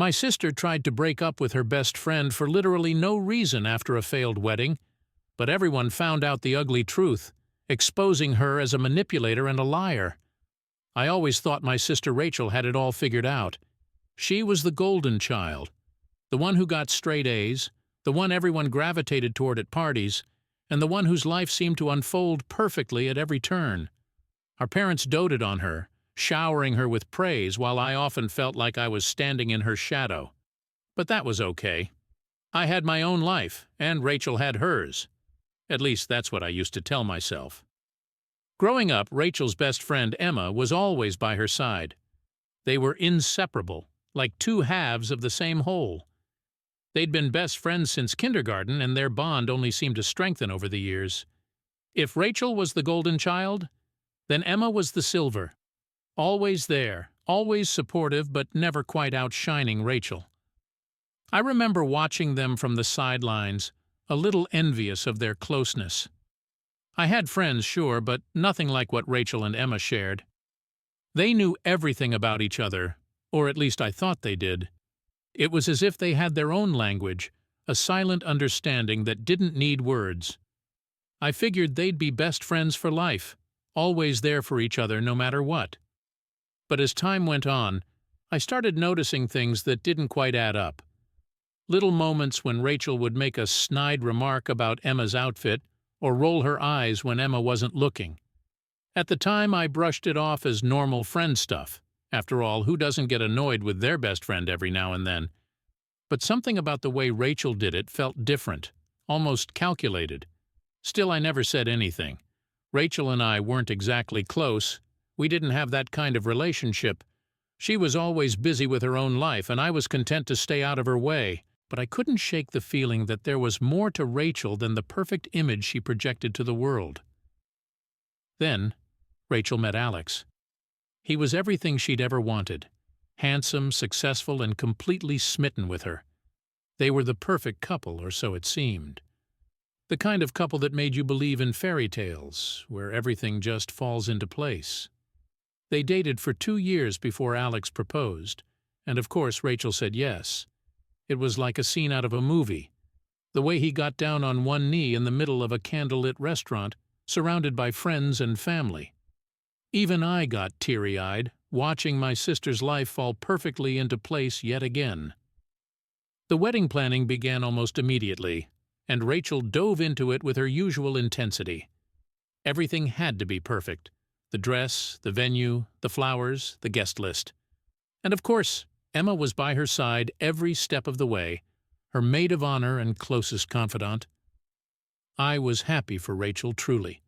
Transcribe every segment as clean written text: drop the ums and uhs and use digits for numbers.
My sister tried to break up with her best friend for literally no reason after a failed wedding, but everyone found out the ugly truth, exposing her as a manipulator and a liar. I always thought my sister Rachel had it all figured out. She was the golden child, the one who got straight A's, the one everyone gravitated toward at parties, and the one whose life seemed to unfold perfectly at every turn. Our parents doted on her, showering her with praise while I often felt like I was standing in her shadow. But that was okay. I had my own life, and Rachel had hers. At least that's what I used to tell myself. Growing up, Rachel's best friend Emma was always by her side. They were inseparable, like two halves of the same whole. They'd been best friends since kindergarten, and their bond only seemed to strengthen over the years. If Rachel was the golden child, then Emma was the silver. Always there, always supportive, but never quite outshining Rachel. I remember watching them from the sidelines, a little envious of their closeness. I had friends, sure, but nothing like what Rachel and Emma shared. They knew everything about each other, or at least I thought they did. It was as if they had their own language, a silent understanding that didn't need words. I figured they'd be best friends for life, always there for each other no matter what. But as time went on, I started noticing things that didn't quite add up. Little moments when Rachel would make a snide remark about Emma's outfit, or roll her eyes when Emma wasn't looking. At the time, I brushed it off as normal friend stuff. After all, who doesn't get annoyed with their best friend every now and then? But something about the way Rachel did it felt different, almost calculated. Still, I never said anything. Rachel and I weren't exactly close. We didn't have that kind of relationship. She was always busy with her own life, and I was content to stay out of her way. But I couldn't shake the feeling that there was more to Rachel than the perfect image she projected to the world. Then, Rachel met Alex. He was everything she'd ever wanted. Handsome, successful, and completely smitten with her. They were the perfect couple, or so it seemed. The kind of couple that made you believe in fairy tales, where everything just falls into place. They dated for 2 years before Alex proposed, and of course Rachel said yes. It was like a scene out of a movie. The way he got down on one knee in the middle of a candlelit restaurant, surrounded by friends and family. Even I got teary-eyed, watching my sister's life fall perfectly into place yet again. The wedding planning began almost immediately, and Rachel dove into it with her usual intensity. Everything had to be perfect. The dress, the venue, the flowers, the guest list. And of course, Emma was by her side every step of the way, her maid of honor and closest confidant. I was happy for Rachel, truly.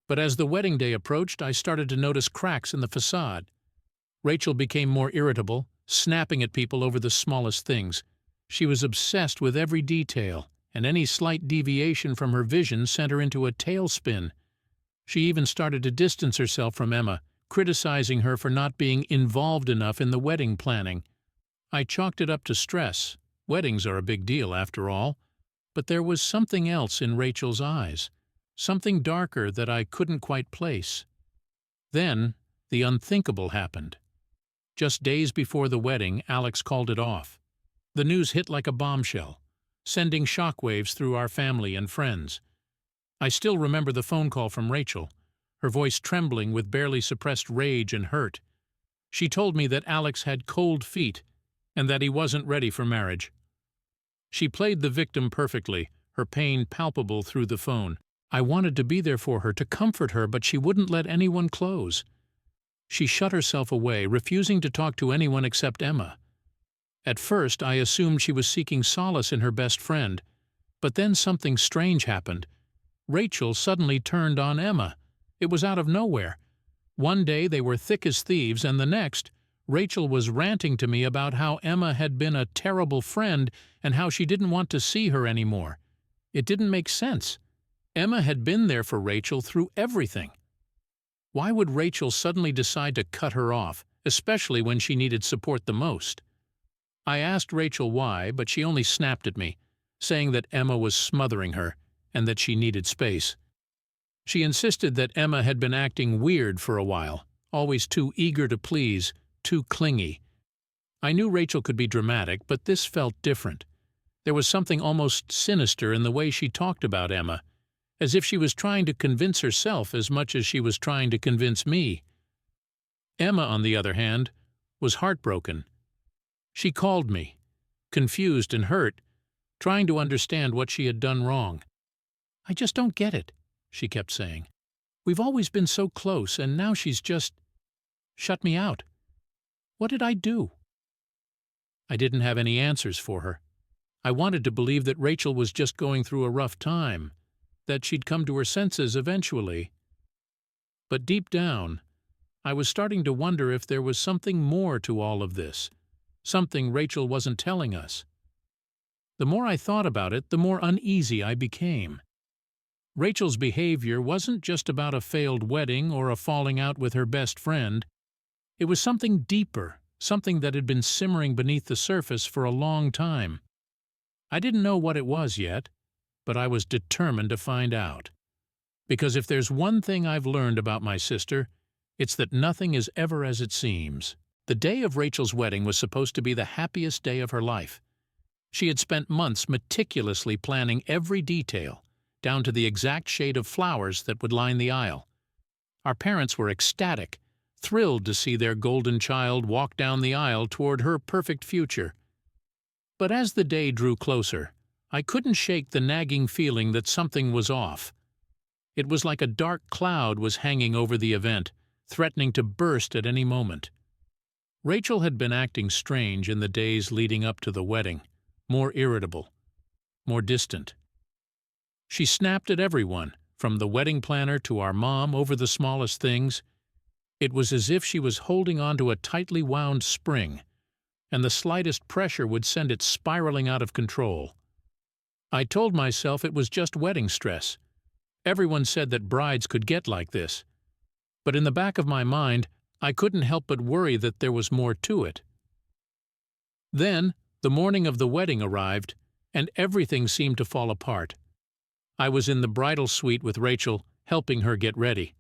But as the wedding day approached, I started to notice cracks in the facade. Rachel became more irritable, snapping at people over the smallest things. She was obsessed with every detail, and any slight deviation from her vision sent her into a tailspin. She even started to distance herself from Emma, criticizing her for not being involved enough in the wedding planning. I chalked it up to stress. Weddings are a big deal, after all. But there was something else in Rachel's eyes, something darker that I couldn't quite place. Then, the unthinkable happened. Just days before the wedding, Alex called it off. The news hit like a bombshell, sending shockwaves through our family and friends. I still remember the phone call from Rachel, her voice trembling with barely suppressed rage and hurt. She told me that Alex had cold feet and that he wasn't ready for marriage. She played the victim perfectly, her pain palpable through the phone. I wanted to be there for her, to comfort her, but she wouldn't let anyone close. She shut herself away, refusing to talk to anyone except Emma. At first, I assumed she was seeking solace in her best friend, but then something strange happened. Rachel suddenly turned on Emma. It was out of nowhere. One day they were thick as thieves, and the next, Rachel was ranting to me about how Emma had been a terrible friend and how she didn't want to see her anymore. It didn't make sense. Emma had been there for Rachel through everything. Why would Rachel suddenly decide to cut her off, especially when she needed support the most? I asked Rachel why, but she only snapped at me, saying that Emma was smothering her and that she needed space. She insisted that Emma had been acting weird for a while, always too eager to please, too clingy. I knew Rachel could be dramatic, but this felt different. There was something almost sinister in the way she talked about Emma, as if she was trying to convince herself as much as she was trying to convince me. Emma, on the other hand, was heartbroken. She called me, confused and hurt, trying to understand what she had done wrong. "I just don't get it," she kept saying. "We've always been so close, and now she's just shut me out. What did I do?" I didn't have any answers for her. I wanted to believe that Rachel was just going through a rough time, that she'd come to her senses eventually. But deep down, I was starting to wonder if there was something more to all of this, something Rachel wasn't telling us. The more I thought about it, the more uneasy I became. Rachel's behavior wasn't just about a failed wedding or a falling out with her best friend. It was something deeper, something that had been simmering beneath the surface for a long time. I didn't know what it was yet, but I was determined to find out. Because if there's one thing I've learned about my sister, it's that nothing is ever as it seems. The day of Rachel's wedding was supposed to be the happiest day of her life. She had spent months meticulously planning every detail, down to the exact shade of flowers that would line the aisle. Our parents were ecstatic, thrilled to see their golden child walk down the aisle toward her perfect future. But as the day drew closer, I couldn't shake the nagging feeling that something was off. It was like a dark cloud was hanging over the event, threatening to burst at any moment. Rachel had been acting strange in the days leading up to the wedding, more irritable, more distant. She snapped at everyone, from the wedding planner to our mom, over the smallest things. It was as if she was holding onto a tightly wound spring, and the slightest pressure would send it spiraling out of control. I told myself it was just wedding stress. Everyone said that brides could get like this. But in the back of my mind, I couldn't help but worry that there was more to it. Then, the morning of the wedding arrived, and everything seemed to fall apart. I was in the bridal suite with Rachel, helping her get ready.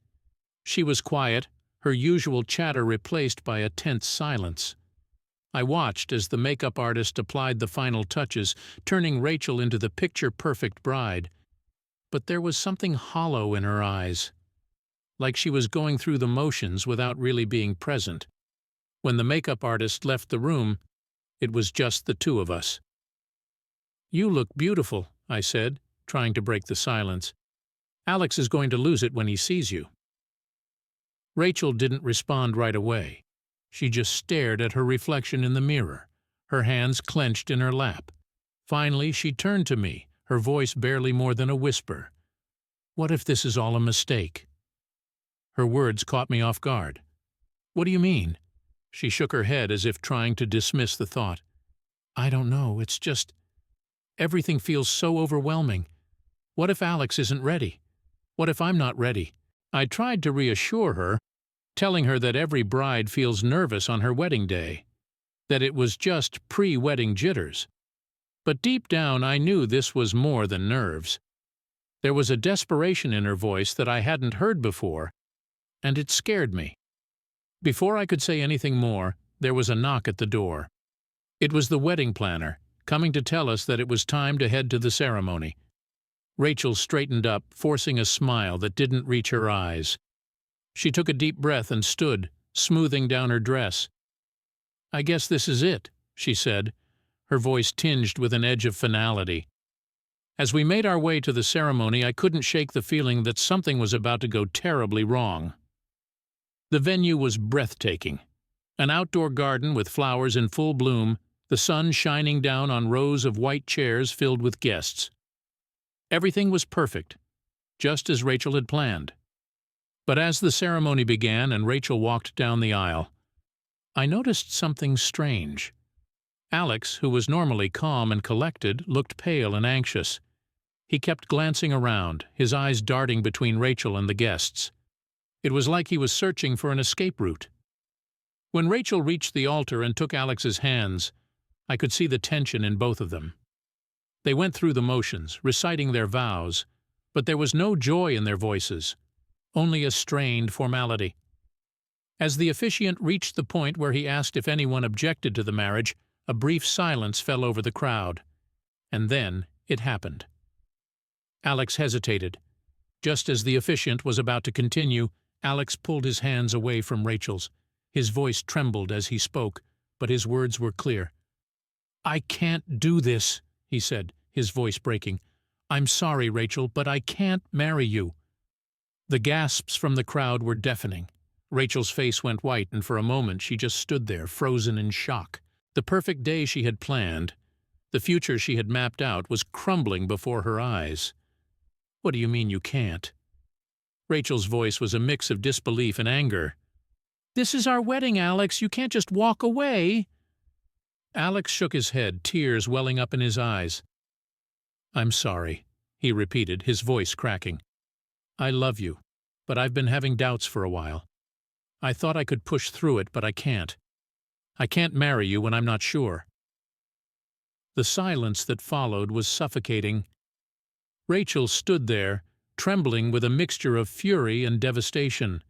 She was quiet, her usual chatter replaced by a tense silence. I watched as the makeup artist applied the final touches, turning Rachel into the picture-perfect bride. But there was something hollow in her eyes, like she was going through the motions without really being present. When the makeup artist left the room, it was just the two of us. "You look beautiful," I said, trying to break the silence. "Alex is going to lose it when he sees you." Rachel didn't respond right away. She just stared at her reflection in the mirror, her hands clenched in her lap. Finally, she turned to me, her voice barely more than a whisper. "What if this is all a mistake?" Her words caught me off guard. "What do you mean?" She shook her head as if trying to dismiss the thought. "I don't know, it's just... everything feels so overwhelming. What if Alex isn't ready? What if I'm not ready?" I tried to reassure her, telling her that every bride feels nervous on her wedding day, that it was just pre-wedding jitters. But deep down I knew this was more than nerves. There was a desperation in her voice that I hadn't heard before, and it scared me. Before I could say anything more, there was a knock at the door. It was the wedding planner, coming to tell us that it was time to head to the ceremony. Rachel straightened up, forcing a smile that didn't reach her eyes. She took a deep breath and stood, smoothing down her dress. "I guess this is it," she said, her voice tinged with an edge of finality. As we made our way to the ceremony, I couldn't shake the feeling that something was about to go terribly wrong. The venue was breathtaking. An outdoor garden with flowers in full bloom, the sun shining down on rows of white chairs filled with guests. Everything was perfect, just as Rachel had planned. But as the ceremony began and Rachel walked down the aisle, I noticed something strange. Alex, who was normally calm and collected, looked pale and anxious. He kept glancing around, his eyes darting between Rachel and the guests. It was like he was searching for an escape route. When Rachel reached the altar and took Alex's hands, I could see the tension in both of them. They went through the motions, reciting their vows, but there was no joy in their voices, only a strained formality. As the officiant reached the point where he asked if anyone objected to the marriage, a brief silence fell over the crowd. And then it happened. Alex hesitated. Just as the officiant was about to continue, Alex pulled his hands away from Rachel's. His voice trembled as he spoke, but his words were clear. "I can't do this," he said, his voice breaking. "I'm sorry, Rachel, but I can't marry you." The gasps from the crowd were deafening. Rachel's face went white, and for a moment she just stood there, frozen in shock. The perfect day she had planned, the future she had mapped out, was crumbling before her eyes. "What do you mean you can't?" Rachel's voice was a mix of disbelief and anger. "This is our wedding, Alex. You can't just walk away." Alex shook his head, tears welling up in his eyes. "I'm sorry," he repeated, his voice cracking. "I love you, but I've been having doubts for a while. I thought I could push through it, but I can't. I can't marry you when I'm not sure." The silence that followed was suffocating. Rachel stood there, trembling with a mixture of fury and devastation.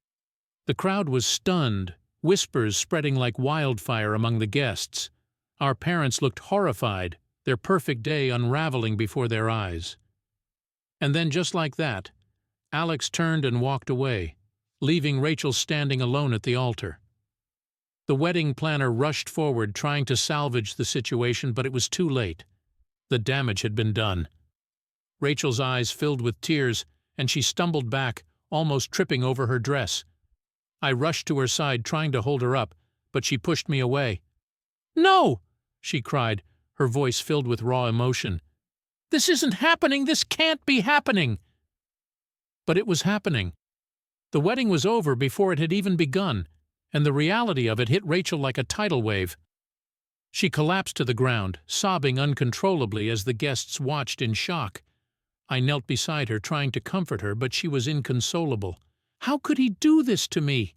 The crowd was stunned, whispers spreading like wildfire among the guests. Our parents looked horrified, their perfect day unraveling before their eyes. And then, just like that, Alex turned and walked away, leaving Rachel standing alone at the altar. The wedding planner rushed forward, trying to salvage the situation, but it was too late. The damage had been done. Rachel's eyes filled with tears, and she stumbled back, almost tripping over her dress. I rushed to her side, trying to hold her up, but she pushed me away. "No!" she cried, her voice filled with raw emotion. "This isn't happening! This can't be happening!" But it was happening. The wedding was over before it had even begun, and the reality of it hit Rachel like a tidal wave. She collapsed to the ground, sobbing uncontrollably as the guests watched in shock. I knelt beside her, trying to comfort her, but she was inconsolable. "How could he do this to me?"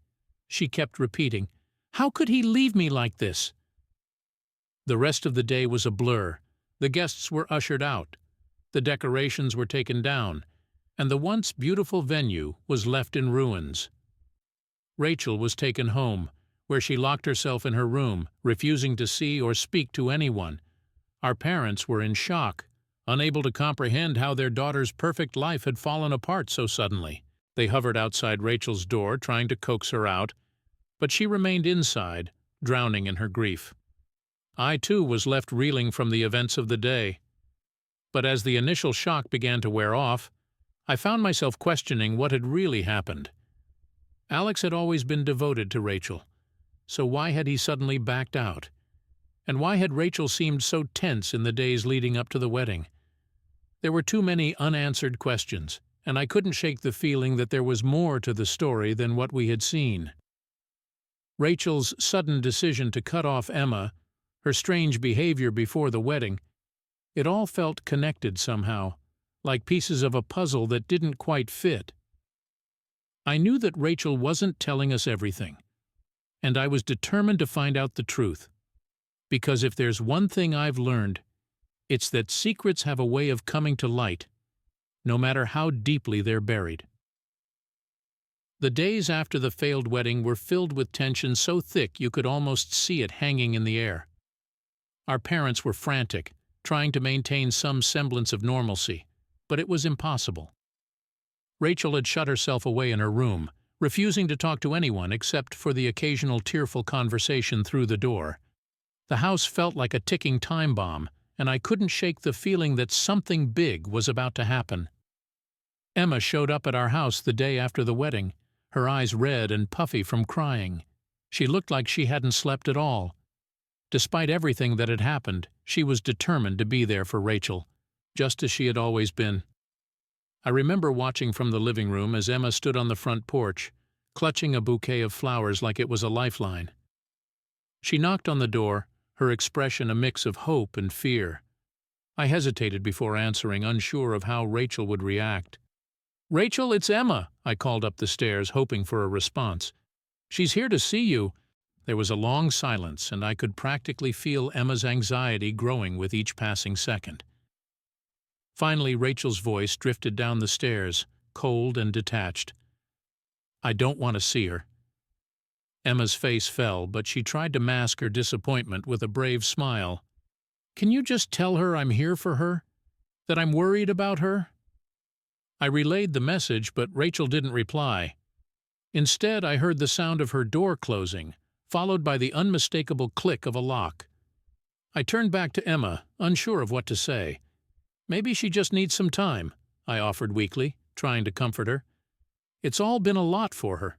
she kept repeating. "How could he leave me like this?" The rest of the day was a blur. The guests were ushered out. The decorations were taken down, and the once beautiful venue was left in ruins. Rachel was taken home, where she locked herself in her room, refusing to see or speak to anyone. Our parents were in shock, unable to comprehend how their daughter's perfect life had fallen apart so suddenly. They hovered outside Rachel's door, trying to coax her out, but she remained inside, drowning in her grief. I, too, was left reeling from the events of the day. But as the initial shock began to wear off, I found myself questioning what had really happened. Alex had always been devoted to Rachel, so why had he suddenly backed out? And why had Rachel seemed so tense in the days leading up to the wedding? There were too many unanswered questions, and I couldn't shake the feeling that there was more to the story than what we had seen. Rachel's sudden decision to cut off Emma, her strange behavior before the wedding, it all felt connected somehow, like pieces of a puzzle that didn't quite fit. I knew that Rachel wasn't telling us everything, and I was determined to find out the truth. Because if there's one thing I've learned, it's that secrets have a way of coming to light, no matter how deeply they're buried. The days after the failed wedding were filled with tension so thick you could almost see it hanging in the air. Our parents were frantic, trying to maintain some semblance of normalcy, but it was impossible. Rachel had shut herself away in her room, refusing to talk to anyone except for the occasional tearful conversation through the door. The house felt like a ticking time bomb, and I couldn't shake the feeling that something big was about to happen. Emma showed up at our house the day after the wedding, her eyes red and puffy from crying. She looked like she hadn't slept at all. Despite everything that had happened, she was determined to be there for Rachel, just as she had always been. I remember watching from the living room as Emma stood on the front porch, clutching a bouquet of flowers like it was a lifeline. She knocked on the door, her expression a mix of hope and fear. I hesitated before answering, unsure of how Rachel would react. "Rachel, it's Emma," I called up the stairs, hoping for a response. "She's here to see you." There was a long silence, and I could practically feel Emma's anxiety growing with each passing second. Finally, Rachel's voice drifted down the stairs, cold and detached. "I don't want to see her." Emma's face fell, but she tried to mask her disappointment with a brave smile. "Can you just tell her I'm here for her? That I'm worried about her?" I relayed the message, but Rachel didn't reply. Instead, I heard the sound of her door closing, followed by the unmistakable click of a lock. I turned back to Emma, unsure of what to say. "Maybe she just needs some time," I offered weakly, trying to comfort her. "It's all been a lot for her."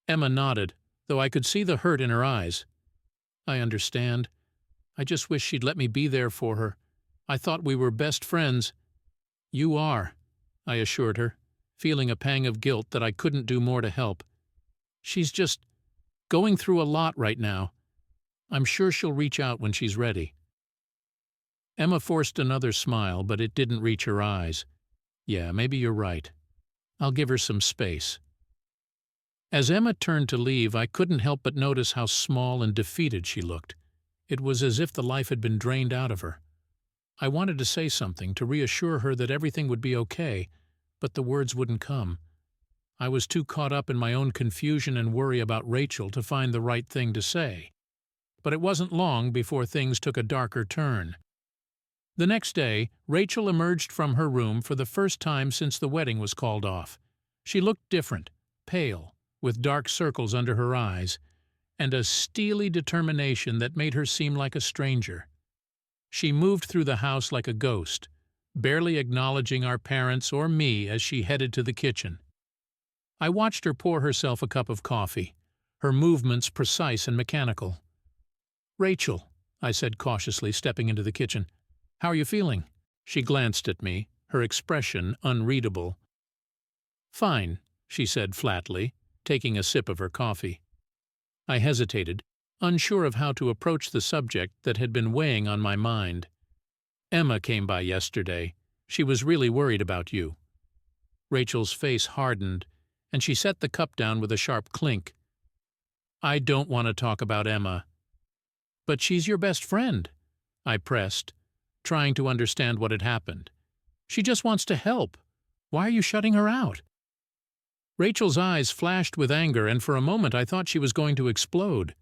Emma nodded, though I could see the hurt in her eyes. "I understand. I just wish she'd let me be there for her. I thought we were best friends." "You are," I assured her, feeling a pang of guilt that I couldn't do more to help. "She's just going through a lot right now. I'm sure she'll reach out when she's ready." Emma forced another smile, but it didn't reach her eyes. "Yeah, maybe you're right. I'll give her some space." As Emma turned to leave, I couldn't help but notice how small and defeated she looked. It was as if the life had been drained out of her. I wanted to say something, to reassure her that everything would be okay, but the words wouldn't come. I was too caught up in my own confusion and worry about Rachel to find the right thing to say. But it wasn't long before things took a darker turn. The next day, Rachel emerged from her room for the first time since the wedding was called off. She looked different, pale, with dark circles under her eyes, and a steely determination that made her seem like a stranger. She moved through the house like a ghost, barely acknowledging our parents or me as she headed to the kitchen. I watched her pour herself a cup of coffee, her movements precise and mechanical. "Rachel," I said cautiously, stepping into the kitchen, "how are you feeling?" She glanced at me, her expression unreadable. "Fine," she said flatly, taking a sip of her coffee. I hesitated, unsure of how to approach the subject that had been weighing on my mind. "Emma came by yesterday. She was really worried about you." Rachel's face hardened, and she set the cup down with a sharp clink. "I don't want to talk about Emma." "But she's your best friend," I pressed, trying to understand what had happened. "She just wants to help. Why are you shutting her out?" Rachel's eyes flashed with anger, and for a moment I thought she was going to explode.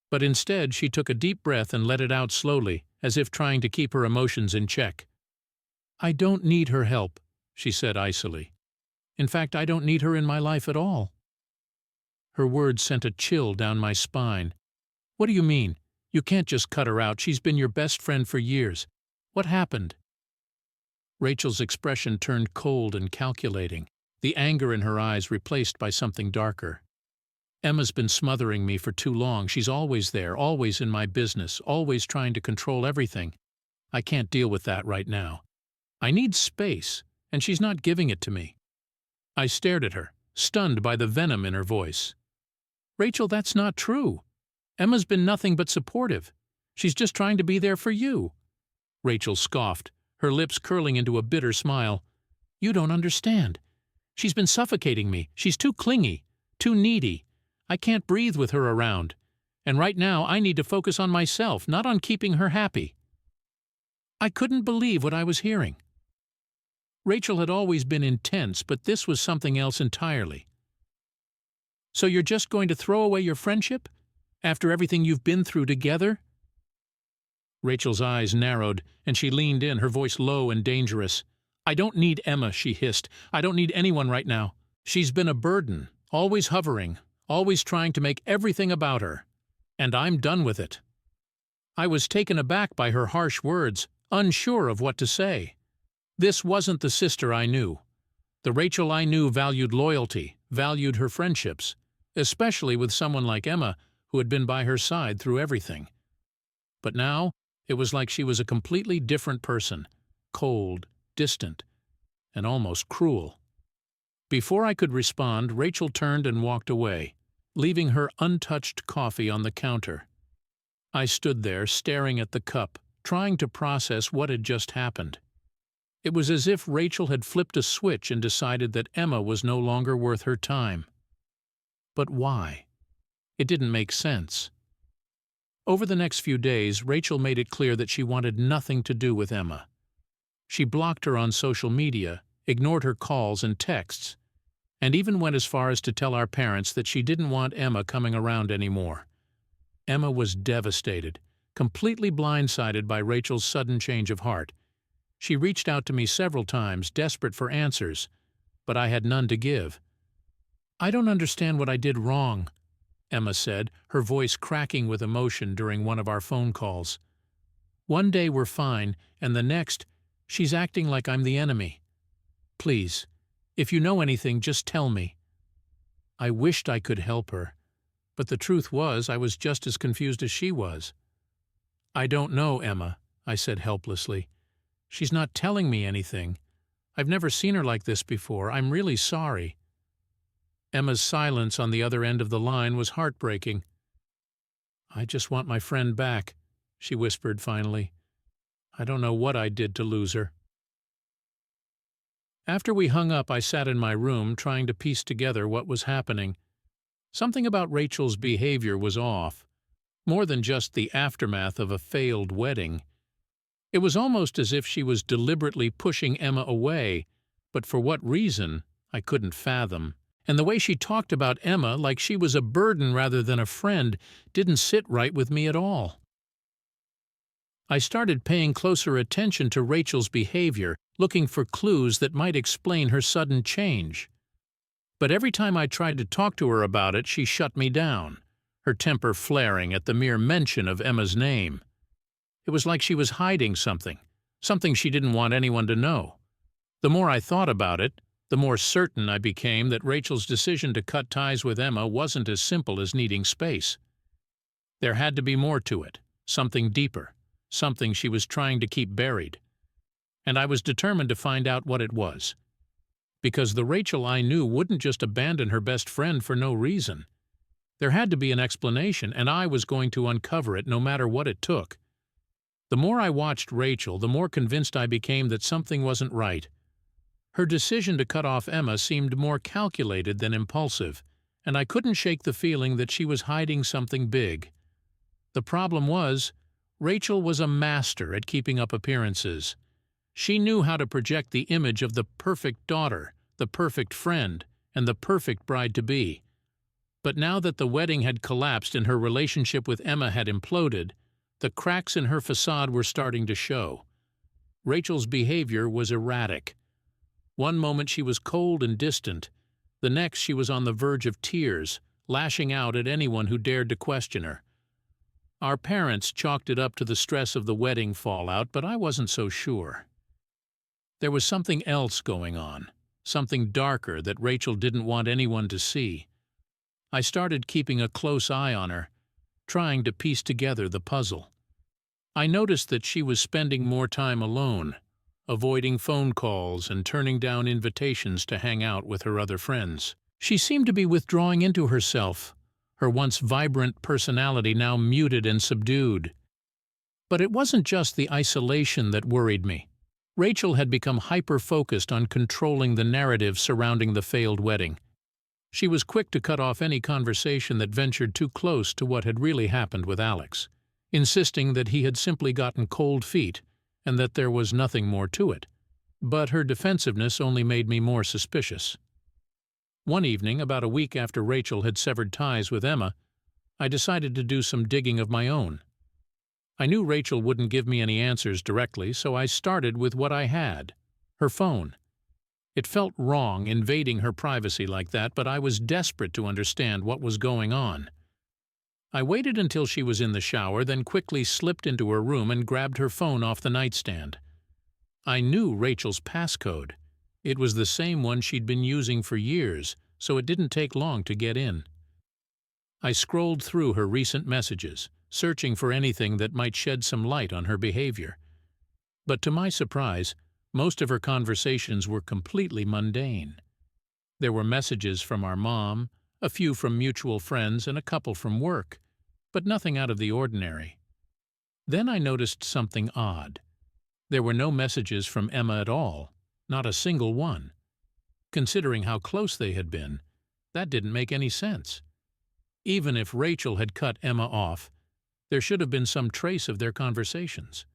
But instead she took a deep breath and let it out slowly, as if trying to keep her emotions in check. "I don't need her help," she said icily. "In fact, I don't need her in my life at all." Her words sent a chill down my spine. "What do you mean? You can't just cut her out. She's been your best friend for years. What happened?" Rachel's expression turned cold and calculating, the anger in her eyes replaced by something darker. "Emma's been smothering me for too long. She's always there, always in my business, always trying to control everything. I can't deal with that right now. I need space, and she's not giving it to me." I stared at her, stunned by the venom in her voice. "Rachel, that's not true. Emma's been nothing but supportive. She's just trying to be there for you." Rachel scoffed, her lips curling into a bitter smile. "You don't understand. She's been suffocating me. She's too clingy, too needy. I can't breathe with her around. And right now I need to focus on myself, not on keeping her happy." I couldn't believe what I was hearing. Rachel had always been intense, but this was something else entirely. "So you're just going to throw away your friendship? After everything you've been through together?" Rachel's eyes narrowed, and she leaned in, her voice low and dangerous. "I don't need Emma," she hissed. "I don't need anyone right now. She's been a burden, always hovering, always trying to make everything about her. And I'm done with it." I was taken aback by her harsh words, unsure of what to say. This wasn't the sister I knew. The Rachel I knew valued loyalty, valued her friendships, especially with someone like Emma, who had been by her side through everything. But now, it was like she was a completely different person, cold, distant, and almost cruel. Before I could respond, Rachel turned and walked away, leaving her untouched coffee on the counter. I stood there, staring at the cup, trying to process what had just happened. It was as if Rachel had flipped a switch and decided that Emma was no longer worth her time. But why? It didn't make sense. Over the next few days, Rachel made it clear that she wanted nothing to do with Emma. She blocked her on social media, ignored her calls and texts. and even went as far as to tell our parents that she didn't want Emma coming around anymore. Emma was devastated, completely blindsided by Rachel's sudden change of heart. She reached out to me several times, desperate for answers, but I had none to give. "I don't understand what I did wrong," Emma said, her voice cracking with emotion during one of our phone calls. "One day we're fine, and the next, she's acting like I'm the enemy. Please, if you know anything, just tell me." I wished I could help her, but the truth was I was just as confused as she was. "I don't know, Emma," I said helplessly. "She's not telling me anything. I've never seen her like this before. I'm really sorry." Emma's silence on the other end of the line was heartbreaking. "I just want my friend back," she whispered finally. "I don't know what I did to lose her." After we hung up, I sat in my room trying to piece together what was happening. Something about Rachel's behavior was off, more than just the aftermath of a failed wedding. It was almost as if she was deliberately pushing Emma away, but for what reason, I couldn't fathom. And the way she talked about Emma like she was a burden rather than a friend didn't sit right with me at all. I started paying closer attention to Rachel's behavior, looking for clues that might explain her sudden change. But every time I tried to talk to her about it, she shut me down, her temper flaring at the mere mention of Emma's name. It was like she was hiding something she didn't want anyone to know. The more I thought about it, the more certain I became that Rachel's decision to cut ties with Emma wasn't as simple as needing space. There had to be more to it, something deeper, something she was trying to keep buried. And I was determined to find out what it was. Because the Rachel I knew wouldn't just abandon her best friend for no reason. There had to be an explanation, and I was going to uncover it no matter what it took. The more I watched Rachel, the more convinced I became that something wasn't right. Her decision to cut off Emma seemed more calculated than impulsive, and I couldn't shake the feeling that she was hiding something big. The problem was, Rachel was a master at keeping up appearances. She knew how to project the image of the perfect daughter, the perfect friend, and the perfect bride-to-be. But now that the wedding had collapsed and her relationship with Emma had imploded, the cracks in her facade were starting to show. Rachel's behavior was erratic. One moment she was cold and distant. The next she was on the verge of tears, lashing out at anyone who dared to question her. Our parents chalked it up to the stress of the wedding fallout, but I wasn't so sure. There was something else going on, something darker that Rachel didn't want anyone to see. I started keeping a close eye on her, trying to piece together the puzzle. I noticed that she was spending more time alone, avoiding phone calls and turning down invitations to hang out with her other friends. She seemed to be withdrawing into herself, her once vibrant personality now muted and subdued. But it wasn't just the isolation that worried me. Rachel had become hyper-focused on controlling the narrative surrounding the failed wedding. She was quick to cut off any conversation that ventured too close to what had really happened with Alex, insisting that he had simply gotten cold feet and that there was nothing more to it. But her defensiveness only made me more suspicious. One evening, about a week after Rachel had severed ties with Emma, I decided to do some digging of my own. I knew Rachel wouldn't give me any answers directly, so I started with what I had, her phone. It felt wrong invading her privacy like that, but I was desperate to understand what was going on. I waited until she was in the shower, then quickly slipped into her room and grabbed her phone off the nightstand. I knew Rachel's passcode. It was the same one she'd been using for years, so it didn't take long to get in. I scrolled through her recent messages, searching for anything that might shed some light on her behavior. But to my surprise, most of her conversations were completely mundane. There were messages from our mom, a few from mutual friends, and a couple from work, but nothing out of the ordinary. Then I noticed something odd. There were no messages from Emma at all, not a single one. Considering how close they had been, that didn't make any sense. Even if Rachel had cut Emma off, there should have been some trace of their conversations.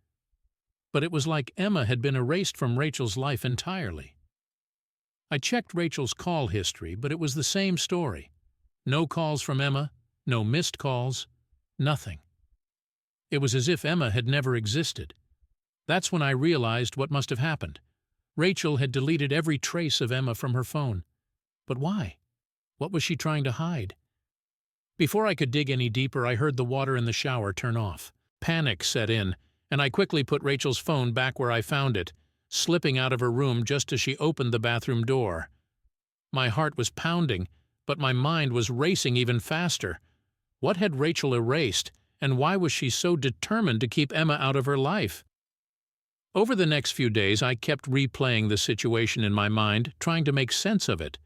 But it was like Emma had been erased from Rachel's life entirely. I checked Rachel's call history, but it was the same story. No calls from Emma, no missed calls, nothing. It was as if Emma had never existed. That's when I realized what must have happened. Rachel had deleted every trace of Emma from her phone. But why? What was she trying to hide? Before I could dig any deeper, I heard the water in the shower turn off. Panic set in, and I quickly put Rachel's phone back where I found it, slipping out of her room just as she opened the bathroom door. My heart was pounding, but my mind was racing even faster. What had Rachel erased, and why was she so determined to keep Emma out of her life? Over the next few days, I kept replaying the situation in my mind, trying to make sense of it.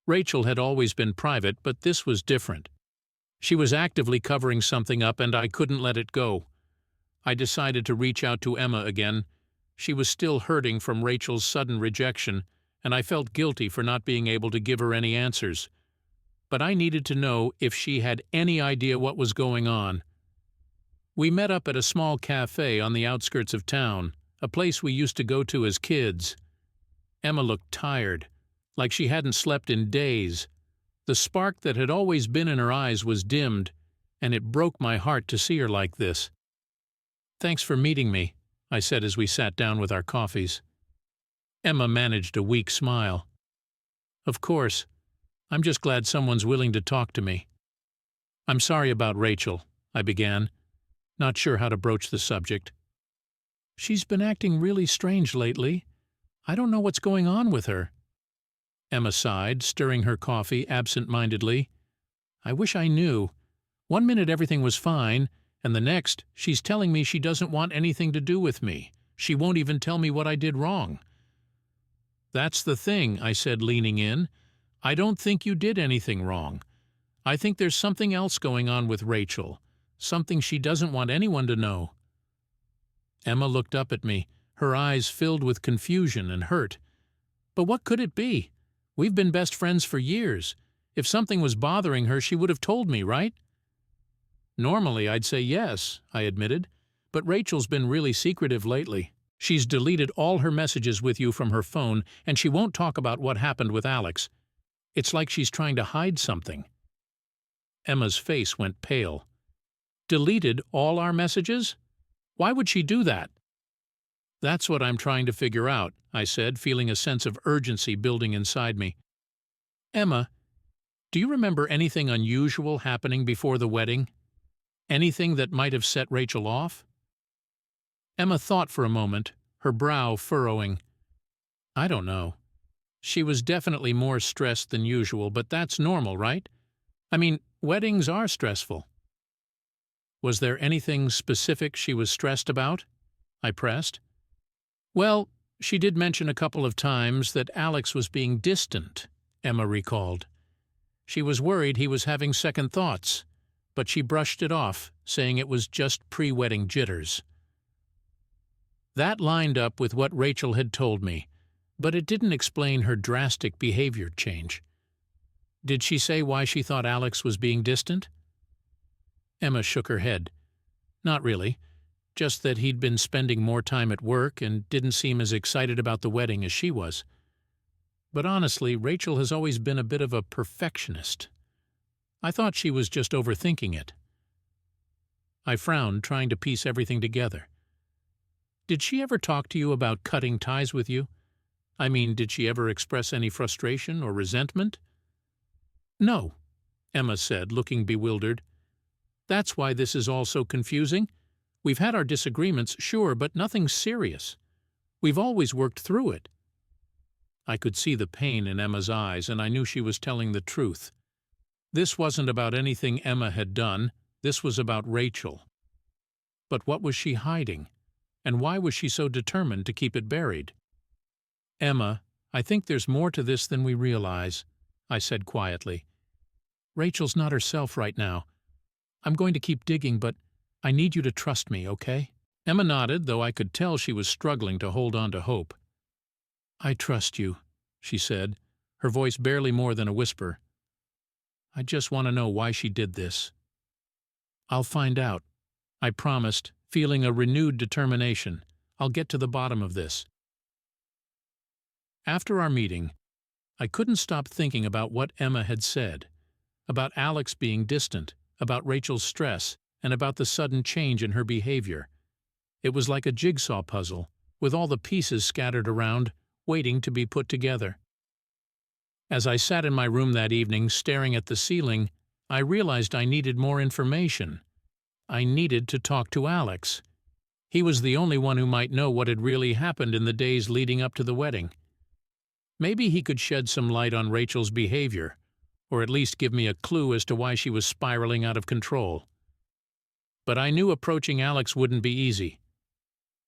Rachel had always been private, but this was different. She was actively covering something up, and I couldn't let it go. I decided to reach out to Emma again. She was still hurting from Rachel's sudden rejection, and I felt guilty for not being able to give her any answers. But I needed to know if she had any idea what was going on. We met up at a small cafe on the outskirts of town, a place we used to go to as kids. Emma looked tired, like she hadn't slept in days. The spark that had always been in her eyes was dimmed, and it broke my heart to see her like this. "Thanks for meeting me," I said as we sat down with our coffees. Emma managed a weak smile. "Of course. I'm just glad someone's willing to talk to me." "I'm sorry about Rachel," I began, not sure how to broach the subject. "She's been acting really strange lately. I don't know what's going on with her." Emma sighed, stirring her coffee absent-mindedly. "I wish I knew. One minute everything was fine, and the next she's telling me she doesn't want anything to do with me. She won't even tell me what I did wrong." "That's the thing," I said, leaning in. "I don't think you did anything wrong. I think there's something else going on with Rachel, something she doesn't want anyone to know." Emma looked up at me, her eyes filled with confusion and hurt. "But what could it be? We've been best friends for years. If something was bothering her, she would have told me, right?" "Normally, I'd say yes," I admitted, "but Rachel's been really secretive lately. She's deleted all her messages with you from her phone, and she won't talk about what happened with Alex. It's like she's trying to hide something." Emma's face went pale. "Deleted all our messages? Why would she do that?" "That's what I'm trying to figure out," I said, feeling a sense of urgency building inside me. "Emma, do you remember anything unusual happening before the wedding? Anything that might have set Rachel off?" Emma thought for a moment, her brow furrowing. "I don't know. She was definitely more stressed than usual, but that's normal, right? I mean, weddings are stressful." "Was there anything specific she was stressed about?" I pressed. "Well, she did mention a couple of times that Alex was being distant," Emma recalled. "She was worried he was having second thoughts, but she brushed it off, saying it was just pre-wedding jitters." That lined up with what Rachel had told me, but it didn't explain her drastic behavior change. "Did she say why she thought Alex was being distant?" Emma shook her head. "Not really. Just that he'd been spending more time at work and didn't seem as excited about the wedding as she was. But honestly, Rachel has always been a bit of a perfectionist. I thought she was just overthinking it." I frowned, trying to piece everything together. "Did she ever talk to you about cutting ties with you? I mean, did she ever express any frustration or resentment?" "No," Emma said, looking bewildered. "That's why this is all so confusing. We've had our disagreements, sure, but nothing serious. We've always worked through it." I could see the pain in Emma's eyes, and I knew she was telling the truth. This wasn't about anything Emma had done. This was about Rachel. But what was she hiding? And why was she so determined to keep it buried? "Emma, I think there's more to this than we realize," I said quietly. "Rachel's not herself right now. I'm going to keep digging, but I need you to trust me, okay?" Emma nodded, though I could tell she was struggling to hold on to hope. "I trust you," she said, her voice barely more than a whisper. "I just want to know why she did this." "I'll find out," I promised, feeling a renewed determination. "I'll get to the bottom of this." After our meeting, I couldn't stop thinking about what Emma had said, about Alex being distant, about Rachel's stress, and about the sudden change in her behavior. It was like a jigsaw puzzle, with all the pieces scattered around, waiting to be put together. As I sat in my room that evening, staring at the ceiling, I realized I needed more information. I needed to talk to Alex. He was the only one who might know what had really happened in the days leading up to the wedding. Maybe he could shed some light on Rachel's behavior, or at least give me a clue as to why she was spiraling out of control. But I knew approaching Alex wouldn't be easy.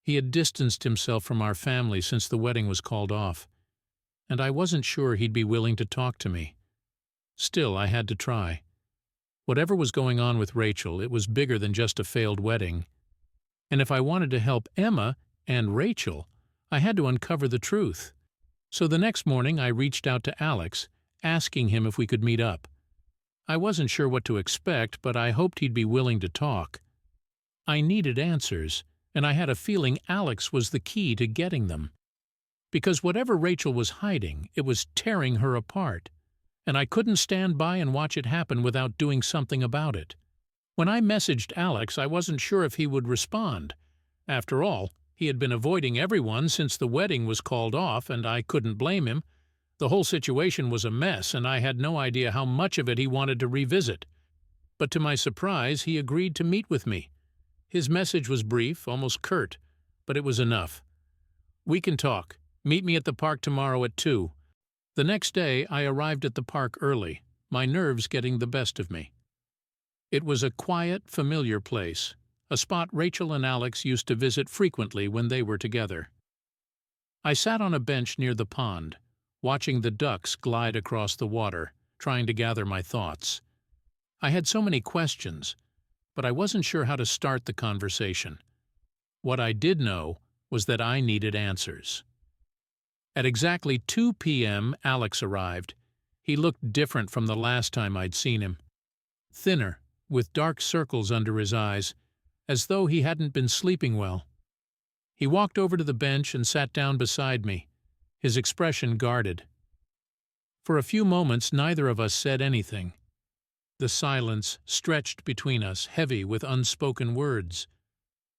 He had distanced himself from our family since the wedding was called off, and I wasn't sure he'd be willing to talk to me. Still, I had to try. Whatever was going on with Rachel, it was bigger than just a failed wedding. And if I wanted to help Emma and Rachel, I had to uncover the truth. So the next morning I reached out to Alex, asking him if we could meet up. I wasn't sure what to expect, but I hoped he'd be willing to talk. I needed answers, and I had a feeling Alex was the key to getting them. Because whatever Rachel was hiding, it was tearing her apart, and I couldn't stand by and watch it happen without doing something about it. When I messaged Alex, I wasn't sure if he would respond. After all, he had been avoiding everyone since the wedding was called off, and I couldn't blame him. The whole situation was a mess, and I had no idea how much of it he wanted to revisit. But to my surprise, he agreed to meet with me. His message was brief, almost curt, but it was enough. "We can talk. Meet me at the park tomorrow at 2. The next day, I arrived at the park early, my nerves getting the best of me. It was a quiet, familiar place, a spot Rachel and Alex used to visit frequently when they were together. I sat on a bench near the pond, watching the ducks glide across the water, trying to gather my thoughts. I had so many questions, but I wasn't sure how to start the conversation. What I did know was that I needed answers. At exactly 2 p.m., Alex arrived. He looked different from the last time I'd seen him. Thinner, with dark circles under his eyes, as though he hadn't been sleeping well. He walked over to the bench and sat down beside me, his expression guarded. For a few moments, neither of us said anything. The silence stretched between us, heavy with unspoken words.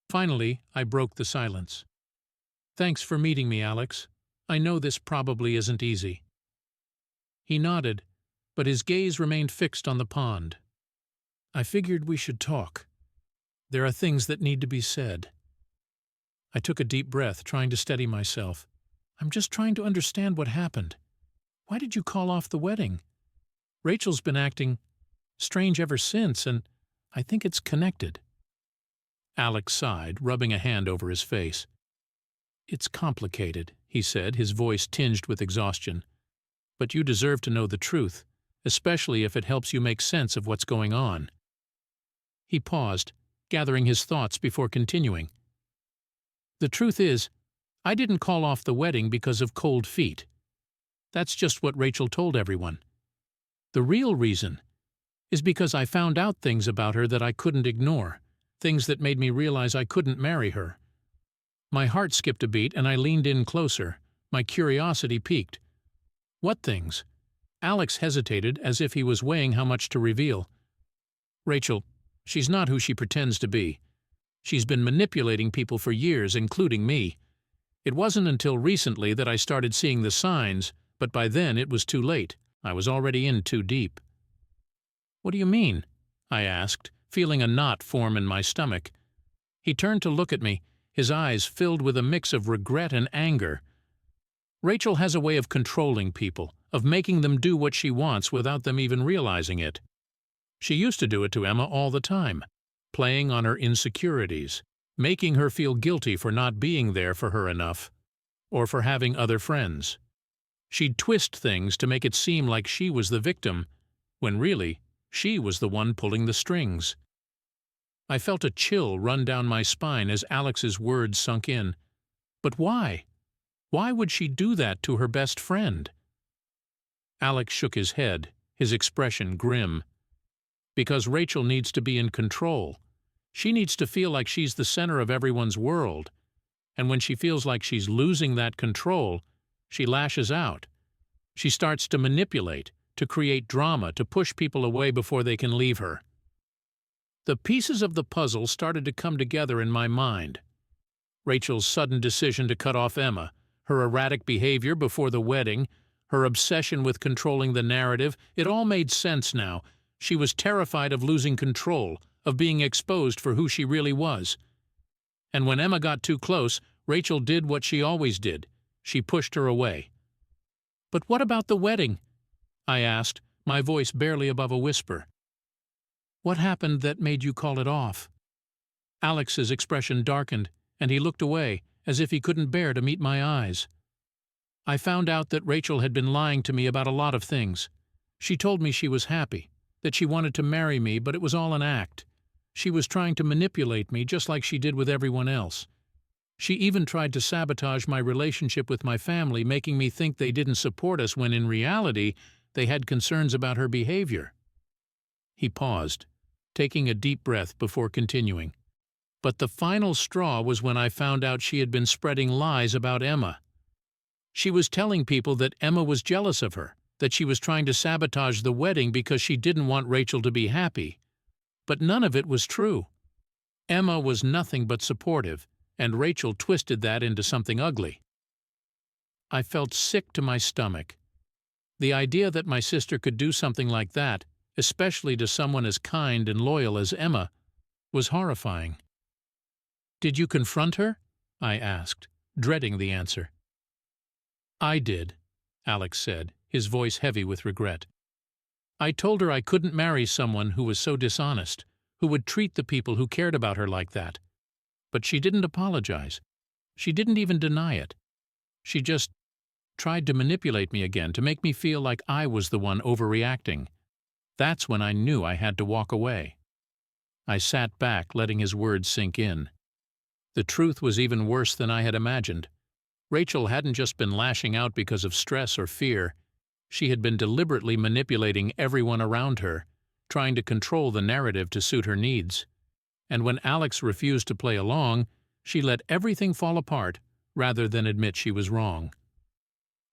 Finally, I broke the silence. "Thanks for meeting me, Alex. I know this probably isn't easy." He nodded, but his gaze remained fixed on the pond. "I figured we should talk. There are things that need to be said." I took a deep breath, trying to steady myself. "I'm just trying to understand what happened. Why did you call off the wedding? Rachel's been acting strange ever since, and I think it's connected." Alex sighed, rubbing a hand over his face. "It's complicated," he said, his voice tinged with exhaustion. "But you deserve to know the truth, especially if it helps you make sense of what's going on." He paused, gathering his thoughts before continuing. "The truth is, I didn't call off the wedding because of cold feet. That's just what Rachel told everyone. The real reason is because I found out things about her that I couldn't ignore, things that made me realize I couldn't marry her. My heart skipped a beat and I leaned in closer, my curiosity piqued. What things?" Alex hesitated as if he was weighing how much to reveal. "Rachel, she's not who she pretends to be. She's been manipulating people for years, including me. It wasn't until recently that I started seeing the signs, but by then it was too late. I was already in too deep." "What do you mean?" I asked, feeling a knot form in my stomach. He turned to look at me, his eyes filled with a mix of regret and anger. "Rachel has a way of controlling people, of making them do what she wants without them even realizing it. She used to do it to Emma all the time, playing on her insecurities, making her feel guilty for not being there for her enough, or for having other friends. She'd twist things to make it seem like she was the victim, when really, she was the one pulling the strings." I felt a chill run down my spine as Alex's words sunk in. But why? Why would she do that to her best friend? Alex shook his head, his expression grim. "Because Rachel needs to be in control. She needs to feel like she's the center of everyone's world. And when she feels like she's losing that control, she lashes out. She starts to manipulate, to create drama, to push people away before they can leave her. The pieces of the puzzle started to come together in my mind. Rachel's sudden decision to cut off Emma, her erratic behavior before the wedding, her obsession with controlling the narrative, it all made sense now. She was terrified of losing control, of being exposed for who she really was. And when Emma got too close, Rachel did what she always did. She pushed her away. "But what about the wedding?" I asked, my voice barely above a whisper. "What happened that made you call it off?" Alex's expression darkened, and he looked away, as if he couldn't bear to meet my eyes. "I found out that Rachel had been lying to me about a lot of things. She told me she was happy, that she wanted to marry me, but it was all an act. She was trying to manipulate me just like she did with everyone else. She even tried to sabotage my relationship with my family, making me think they didn't support us when in reality they had concerns about her behavior." He paused, taking a deep breath before continuing. "But the final straw was when I found out she had been spreading lies about Emma. She was telling people that Emma was jealous of her, that she was trying to sabotage the wedding because she didn't want Rachel to be happy. But none of it was true. Emma was nothing but supportive, and Rachel twisted that into something ugly." I felt sick to my stomach. The idea that my sister could do something like that, especially to someone as kind and loyal as Emma, was horrifying. "Did you confront her?" I asked, dreading the answer. "I did," Alex said, his voice heavy with regret. "I told her I couldn't marry someone who was so dishonest, who would treat the people who cared about her like that. But she didn't apologize. She didn't even deny it. She just tried to manipulate me again, to make me feel like I was the one overreacting. That's when I knew I had to walk away." I sat back, letting his words sink in. The truth was even worse than I had imagined. Rachel hadn't just been lashing out because of stress or fear. She had been deliberately manipulating everyone around her, trying to control the narrative to suit her needs. And when Alex refused to play along, she let everything fall apart rather than admit she was wrong.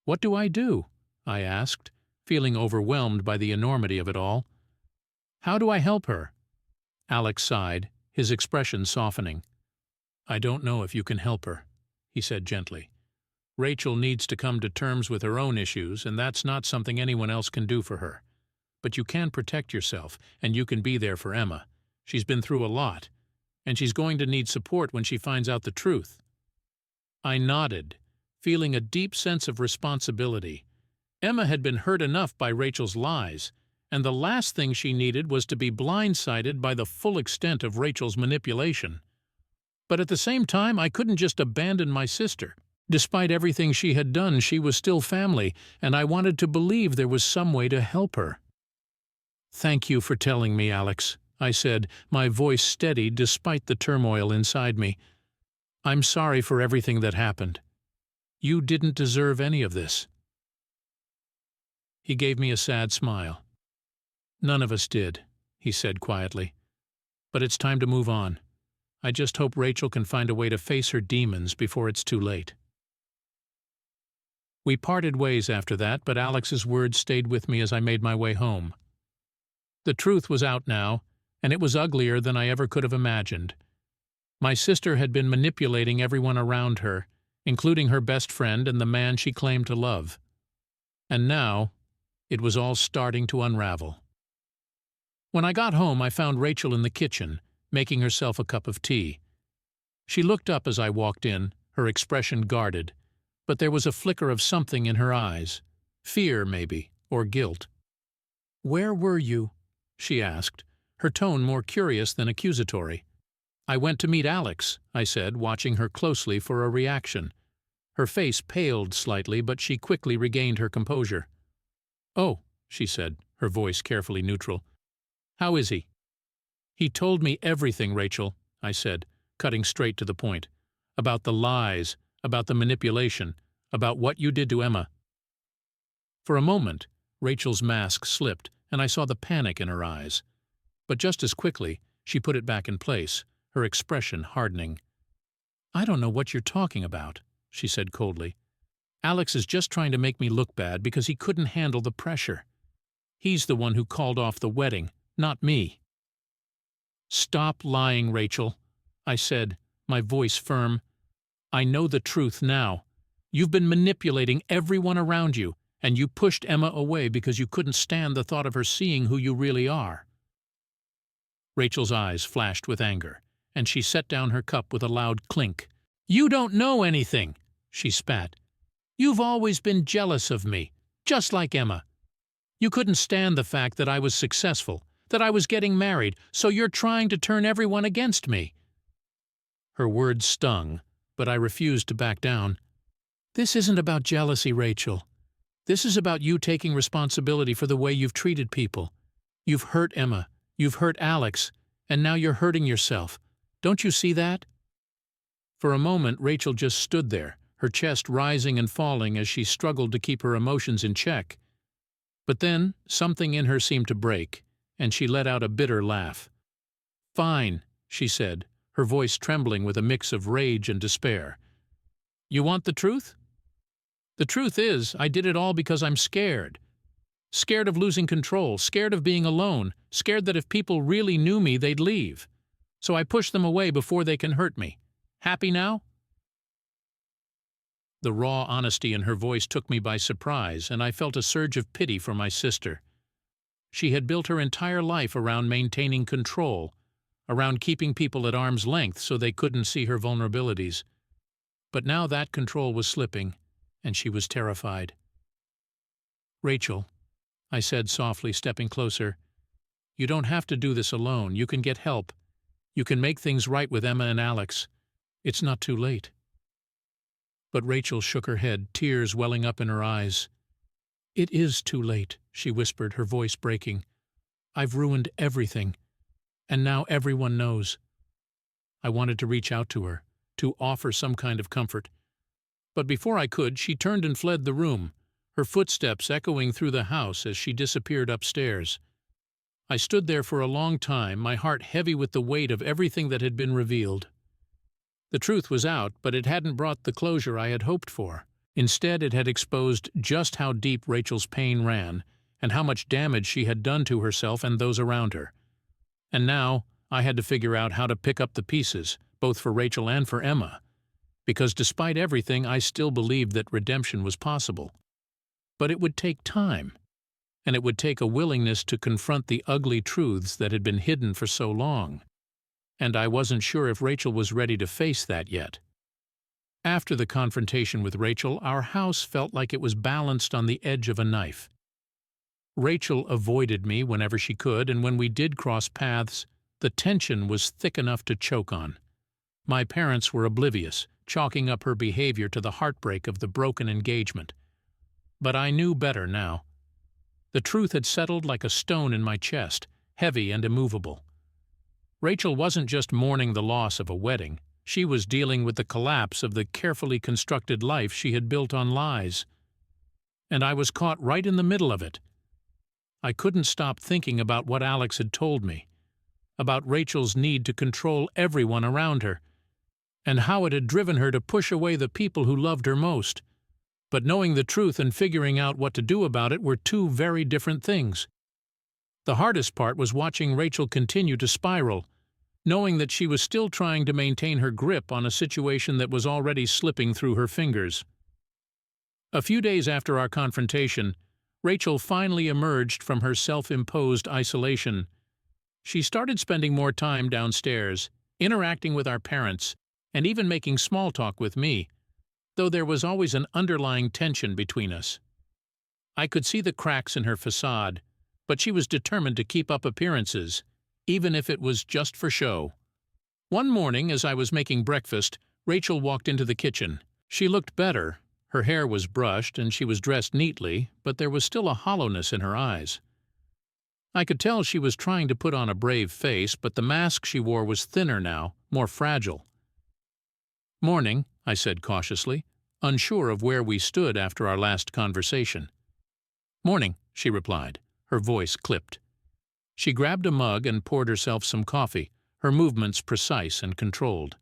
"What do I do?" I asked, feeling overwhelmed by the enormity of it all. "How do I help her?" Alex sighed, his expression softening. "I don't know if you can help her," he said gently. "Rachel needs to come to terms with her own issues, and that's not something anyone else can do for her. But you can protect yourself, and you can be there for Emma. She's been through a lot, and she's going to need support when she finds out the truth." I nodded, feeling a deep sense of responsibility. Emma had been hurt enough by Rachel's lies, and the last thing she needed was to be blindsided by the full extent of Rachel's manipulation. But at the same time, I couldn't just abandon my sister. Despite everything she had done, she was still family, and I wanted to believe there was some way to help her. "Thank you for telling me, Alex," I said, my voice steady despite the turmoil inside me. "I'm sorry for everything that happened. You didn't deserve any of this." He gave me a sad smile. "None of us did," he said quietly. "But it's time to move on. I just hope Rachel can find a way to face her demons before it's too late." We parted ways after that, but Alex's words stayed with me as I made my way home. The truth was out now, and it was uglier than I ever could have imagined. My sister had been manipulating everyone around her, including her best friend and the man she claimed to love. And now, it was all starting to unravel. When I got home, I found Rachel in the kitchen, making herself a cup of tea. She looked up as I walked in, her expression guarded, but there was a flicker of something in her eyes. Fear, maybe, or guilt. "Where were you?" she asked, her tone more curious than accusatory. "I went to meet Alex," I said, watching her closely for a reaction. Her face paled slightly, but she quickly regained her composure. "Oh," she said, her voice carefully neutral. "How is he?" "He told me everything, Rachel," I said, cutting straight to the point. "About the lies, about the manipulation, about what you did to Emma." For a moment, Rachel's mask slipped, and I saw the panic in her eyes. But just as quickly, she put it back in place, her expression hardening. "I don't know what you're talking about," she said coldly. Alex is just trying to make me look bad because he couldn't handle the pressure. He's the one who called off the wedding, not me." "Stop lying, Rachel," I said, my voice firm. "I know the truth now. You've been manipulating everyone around you, and you pushed Emma away because you couldn't stand the thought of her seeing who you really are." Rachel's eyes flashed with anger, and she set down her cup with a loud clink. "You don't know anything," she spat. "You've always been jealous of me, just like Emma. You couldn't stand the fact that I was successful, that I was getting married, so you're trying to turn everyone against me." Her words stung, but I refused to back down. "This isn't about jealousy, Rachel. This is about you taking responsibility for the way you've treated people. You've hurt Emma, you've hurt Alex, and now you're hurting yourself. Don't you see that?" For a moment, Rachel just stood there, her chest rising and falling as she struggled to keep her emotions in check. But then, something in her seemed to break, and she let out a bitter laugh. "Fine," she said, her voice trembling with a mix of rage and despair. "You want the truth? The truth is, I did it all because I'm scared. Scared of losing control, scared of being alone, scared that if people really knew me, they'd leave. So I pushed them away before they can hurt me. Happy now?" The raw honesty in her voice took me by surprise, and I felt a surge of pity for my sister. She had built her entire life around maintaining control, around keeping people at arm's length so they couldn't see her vulnerabilities. But now that control was slipping, and she was terrified. "Rachel," I said softly, stepping closer, "you don't have to do this alone. You can get help. You can make things right with Emma and Alex. It's not too late." But Rachel shook her head, tears welling up in her eyes. "It is too late," she whispered, her voice breaking. "I've ruined everything, and now everyone knows." I wanted to reach out to her, to offer some kind of comfort. But before I could, she turned and fled the room, her footsteps echoing through the house as she disappeared upstairs. I stood there for a long time, my heart heavy with the weight of everything that had been revealed. The truth was out, but it hadn't brought the closure I had hoped for. Instead, it had exposed just how deep Rachel's pain ran, and how much damage she had done to herself and those around her. And now, I had to figure out how to pick up the pieces, both for Rachel and for Emma. Because despite everything, I still believed that redemption was possible. But it would take time, and it would take a willingness to confront the ugly truths that had been hidden for so long. And I wasn't sure if Rachel was ready to face that yet. After the confrontation with Rachel, our house felt like it was balanced on the edge of a knife. Rachel avoided me whenever she could, and when we did cross paths, the tension was thick enough to choke on. My parents were oblivious, chalking up her behavior to the heartbreak of the broken engagement. But I knew better now. The truth had settled like a stone in my chest, heavy and immovable. Rachel wasn't just mourning the loss of a wedding. She was dealing with the collapse of the carefully constructed life she had built on lies. And I was caught right in the middle of it. I couldn't stop thinking about what Alex had told me, about Rachel's need to control everyone around her, and how it had driven her to push away the people who loved her most. But knowing the truth and figuring out what to do about it were two very different things. The hardest part was watching Rachel continue to spiral, knowing that she was still trying to maintain her grip on a situation that was already slipping through her fingers. A few days after our confrontation, Rachel finally emerged from her self-imposed isolation. She started spending more time downstairs, interacting with our parents, and even making small talk with me, though there was always an underlying tension between us. I could see the cracks in her facade, but she was determined to keep up appearances, even if it was just for show. One morning, as I was making breakfast, Rachel walked into the kitchen. She looked better. Her hair was brushed and she was dressed neatly, but there was still a hollowness in her eyes. I could tell she was trying to put on a brave face, but the mask she wore was thinner now, more fragile. "Morning," I said cautiously, unsure of where we stood after our last conversation. "Morning," she replied, her voice clipped. She grabbed a mug and poured herself some coffee, her movements precise and controlled.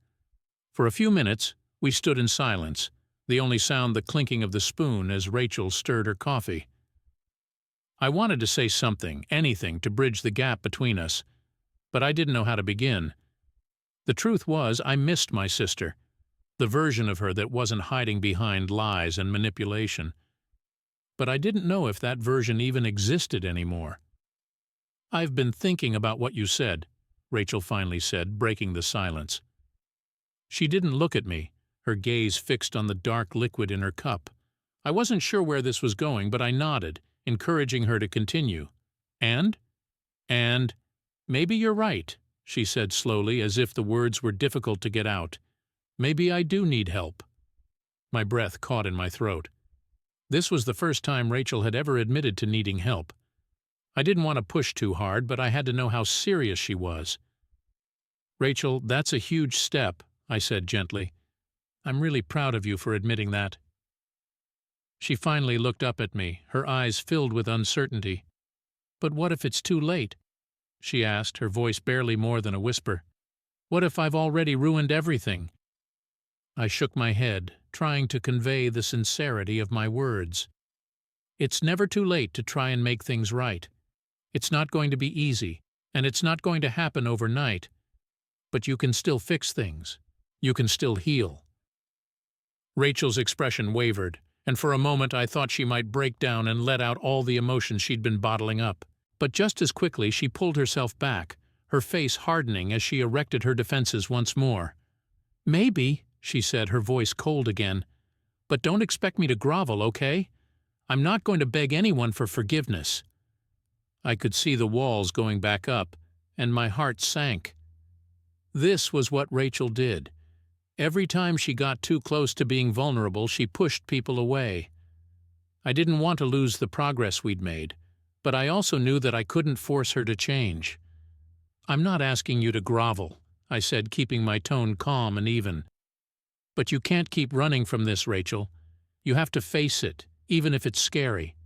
For a few minutes, we stood in silence. the only sound the clinking of the spoon as Rachel stirred her coffee. I wanted to say something, anything, to bridge the gap between us, but I didn't know how to begin. The truth was, I missed my sister, the version of her that wasn't hiding behind lies and manipulation. But I didn't know if that version even existed anymore. "I've been thinking about what you said," Rachel finally said, breaking the silence. She didn't look at me, her gaze fixed on the dark liquid in her cup. I wasn't sure where this was going, but I nodded, encouraging her to continue. And, maybe you're right," she said slowly, as if the words were difficult to get out. "Maybe I do need help." My breath caught in my throat. This was the first time Rachel had ever admitted to needing help. I didn't want to push too hard, but I had to know how serious she was. "Rachel, that's a huge step," I said gently. "I'm really proud of you for admitting that." She finally looked up at me, her eyes filled with uncertainty. "But what if it's too late?" she asked, her voice barely more than a whisper. "What if I've already ruined everything?" I shook my head, trying to convey the sincerity of my words. "It's never too late to try and make things right. It's not going to be easy, and it's not going to happen overnight. But you can still fix things. You can still heal." Rachel's expression wavered, and for a moment I thought she might break down and let out all the emotions she'd been bottling up. But just as quickly she pulled herself back, her face hardening as she erected her defenses once more. "Maybe," she said, her voice cold again. "But don't expect me to grovel, okay? I'm not going to beg anyone for forgiveness." I could see the walls going back up, and my heart sank. This was what Rachel did. Every time she got too close to being vulnerable, she pushed people away. I didn't want to lose the progress we'd made, but I also knew that I couldn't force her to change. "I'm not asking you to grovel," I said, keeping my tone calm and even. "But you can't keep running from this, Rachel. You have to face it, even if it's scary."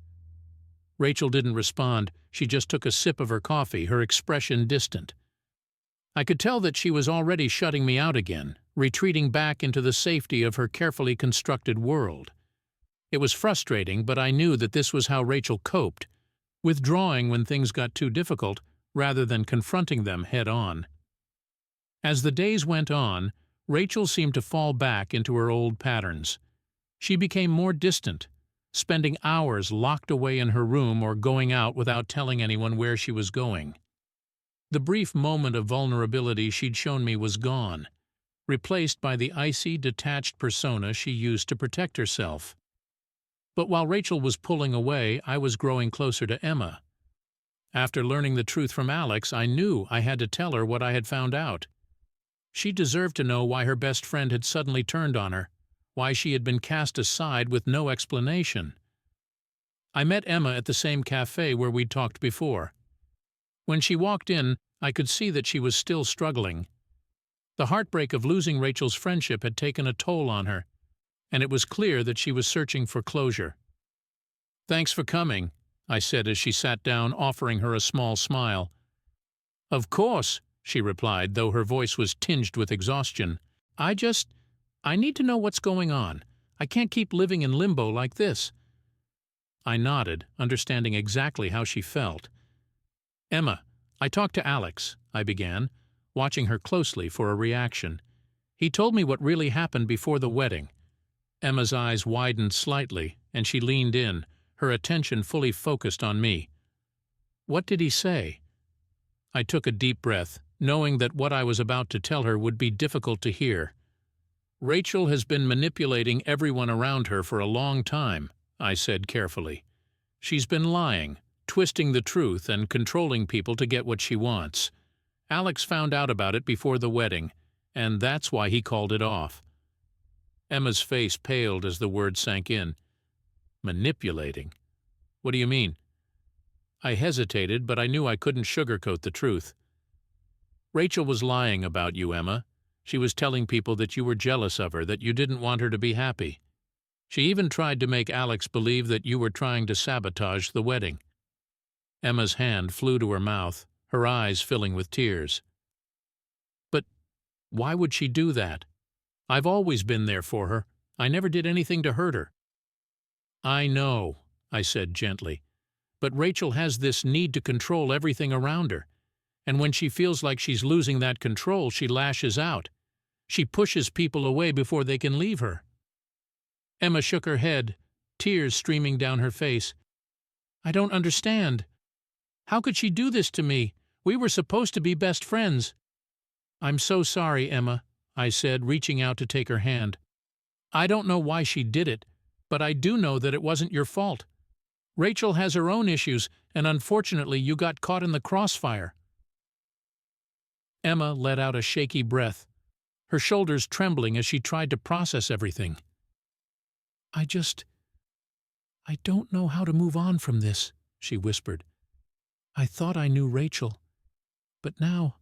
Rachel didn't respond. She just took a sip of her coffee, her expression distant. I could tell that she was already shutting me out again, retreating back into the safety of her carefully constructed world. It was frustrating, but I knew that this was how Rachel coped, withdrawing when things got too difficult rather than confronting them head-on. As the days went on, Rachel seemed to fall back into her old patterns. She became more distant, spending hours locked away in her room or going out without telling anyone where she was going. The brief moment of vulnerability she'd shown me was gone, replaced by the icy, detached persona she used to protect herself. But while Rachel was pulling away, I was growing closer to Emma. After learning the truth from Alex, I knew I had to tell her what I had found out. She deserved to know why her best friend had suddenly turned on her, why she had been cast aside with no explanation. I met Emma at the same cafe where we'd talked before. When she walked in, I could see that she was still struggling. The heartbreak of losing Rachel's friendship had taken a toll on her, and it was clear that she was searching for closure. "Thanks for coming," I said as she sat down, offering her a small smile. "Of course," she replied, though her voice was tinged with exhaustion. I need to know what's going on. I can't keep living in limbo like this." I nodded, understanding exactly how she felt. "Emma, I talked to Alex," I began, watching her closely for a reaction. "He told me what really happened before the wedding." Emma's eyes widened slightly, and she leaned in, her attention fully focused on me. "What did he say?" I took a deep breath, knowing that what I was about to tell her would be difficult to hear. "Rachel has been manipulating everyone around her for a long time," I said carefully. "She's been lying, twisting the truth, and controlling people to get what she wants. Alex found out about it before the wedding, and that's why he called it off." Emma's face paled as the word sank in. "Manipulating? What do you mean?" I hesitated, but I knew I couldn't sugarcoat the truth. "Rachel was lying about you, Emma. She was telling people that you were jealous of her, that you didn't want her to be happy. She even tried to make Alex believe that you were trying to sabotage the wedding." Emma's hand flew to her mouth, her eyes filling with tears. "But why would she do that? I've always been there for her. I never did anything to hurt her." "I know," I said gently, "but Rachel has this need to control everything around her, and when she feels like she's losing that control, she lashes out. She pushes people away before they can leave her." Emma shook her head, tears streaming down her face. "I don't understand. How could she do this to me? We were supposed to be best friends." "I'm so sorry, Emma," I said, reaching out to take her hand. "I don't know why she did it, but I do know that it wasn't your fault. Rachel has her own issues, and unfortunately you got caught in the crossfire." Emma let out a shaky breath, her shoulders trembling as she tried to process everything. I don't know how to move on from this," she whispered. "I thought I knew Rachel, but now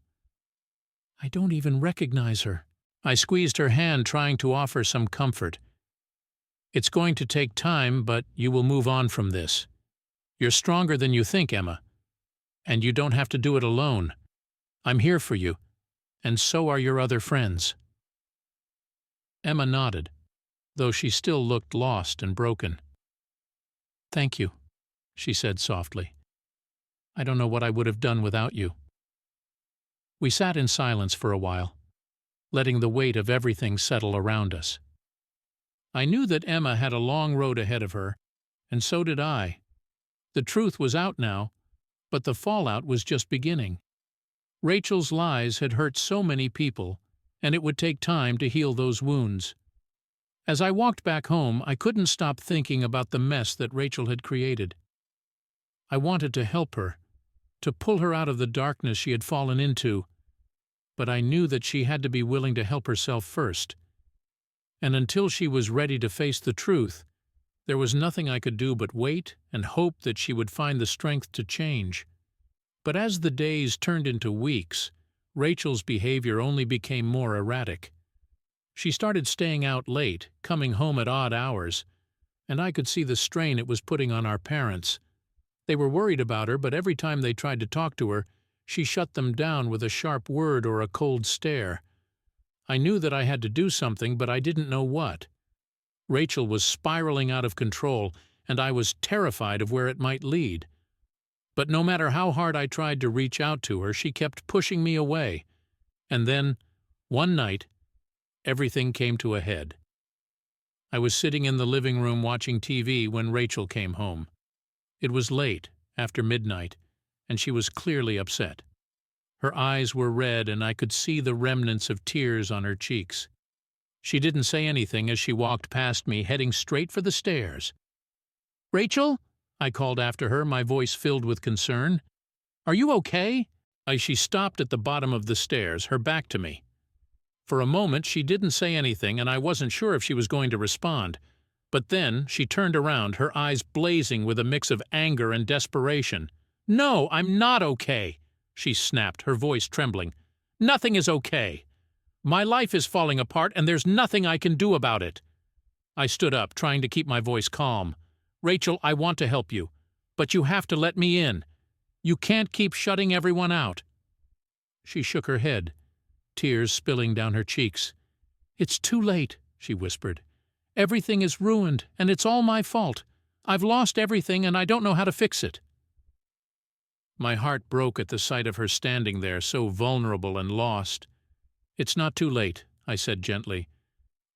I don't even recognize her." I squeezed her hand, trying to offer some comfort. "It's going to take time, but you will move on from this. You're stronger than you think, Emma, and you don't have to do it alone. I'm here for you, and so are your other friends." Emma nodded, though she still looked lost and broken. "Thank you," she said softly. "I don't know what I would have done without you." We sat in silence for a while, letting the weight of everything settle around us. I knew that Emma had a long road ahead of her, and so did I. The truth was out now, but the fallout was just beginning. Rachel's lies had hurt so many people, and it would take time to heal those wounds. As I walked back home, I couldn't stop thinking about the mess that Rachel had created. I wanted to help her, to pull her out of the darkness she had fallen into, but I knew that she had to be willing to help herself first. And until she was ready to face the truth, there was nothing I could do but wait and hope that she would find the strength to change. But as the days turned into weeks, Rachel's behavior only became more erratic. She started staying out late, coming home at odd hours, and I could see the strain it was putting on our parents. They were worried about her, but every time they tried to talk to her, she shut them down with a sharp word or a cold stare. I knew that I had to do something, but I didn't know what. Rachel was spiraling out of control, and I was terrified of where it might lead. But no matter how hard I tried to reach out to her, she kept pushing me away. And then, one night, everything came to a head. I was sitting in the living room watching TV when Rachel came home. It was late, after midnight, and she was clearly upset. Her eyes were red, and I could see the remnants of tears on her cheeks. She didn't say anything as she walked past me, heading straight for the stairs. "Rachel?" I called after her, my voice filled with concern. "Are you okay?" She stopped at the bottom of the stairs, her back to me. For a moment she didn't say anything, and I wasn't sure if she was going to respond. But then she turned around, her eyes blazing with a mix of anger and desperation. "No, I'm not okay," she snapped, her voice trembling. "Nothing is okay. My life is falling apart, and there's nothing I can do about it." I stood up, trying to keep my voice calm. "Rachel, I want to help you, but you have to let me in. You can't keep shutting everyone out." She shook her head, tears spilling down her cheeks. "It's too late," she whispered. "Everything is ruined, and it's all my fault. I've lost everything, and I don't know how to fix it." My heart broke at the sight of her standing there, so vulnerable and lost. "It's not too late," I said gently.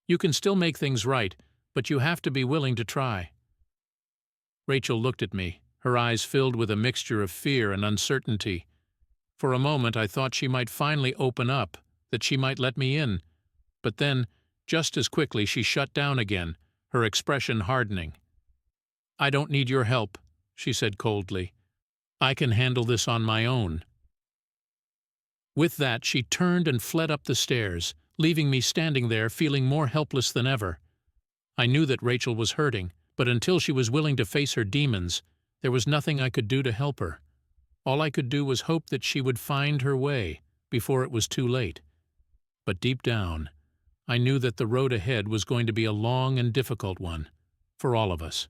"You can still make things right, but you have to be willing to try." Rachel looked at me, her eyes filled with a mixture of fear and uncertainty. For a moment I thought she might finally open up, that she might let me in. But then, just as quickly, she shut down again, her expression hardening. "I don't need your help," she said coldly. "I can handle this on my own." With that, she turned and fled up the stairs, leaving me standing there feeling more helpless than ever. I knew that Rachel was hurting, but until she was willing to face her demons, there was nothing I could do to help her. All I could do was hope that she would find her way before it was too late. But deep down, I knew that the road ahead was going to be a long and difficult one, for all of us.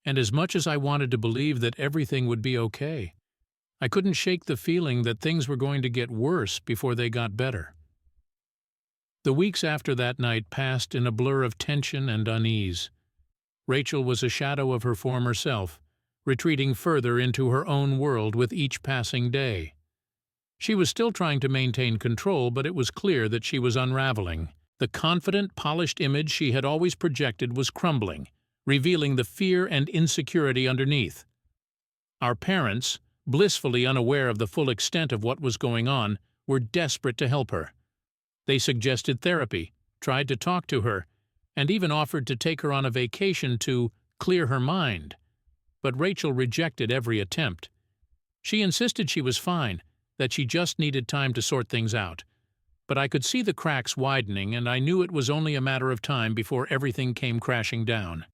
And as much as I wanted to believe that everything would be okay, I couldn't shake the feeling that things were going to get worse before they got better. The weeks after that night passed in a blur of tension and unease. Rachel was a shadow of her former self, retreating further into her own world with each passing day. She was still trying to maintain control, but it was clear that she was unraveling. The confident, polished image she had always projected was crumbling, revealing the fear and insecurity underneath. Our parents, blissfully unaware of the full extent of what was going on, were desperate to help her. They suggested therapy, tried to talk to her, and even offered to take her on a vacation to clear her mind. But Rachel rejected every attempt. She insisted she was fine, that she just needed time to sort things out. But I could see the cracks widening, and I knew it was only a matter of time before everything came crashing down.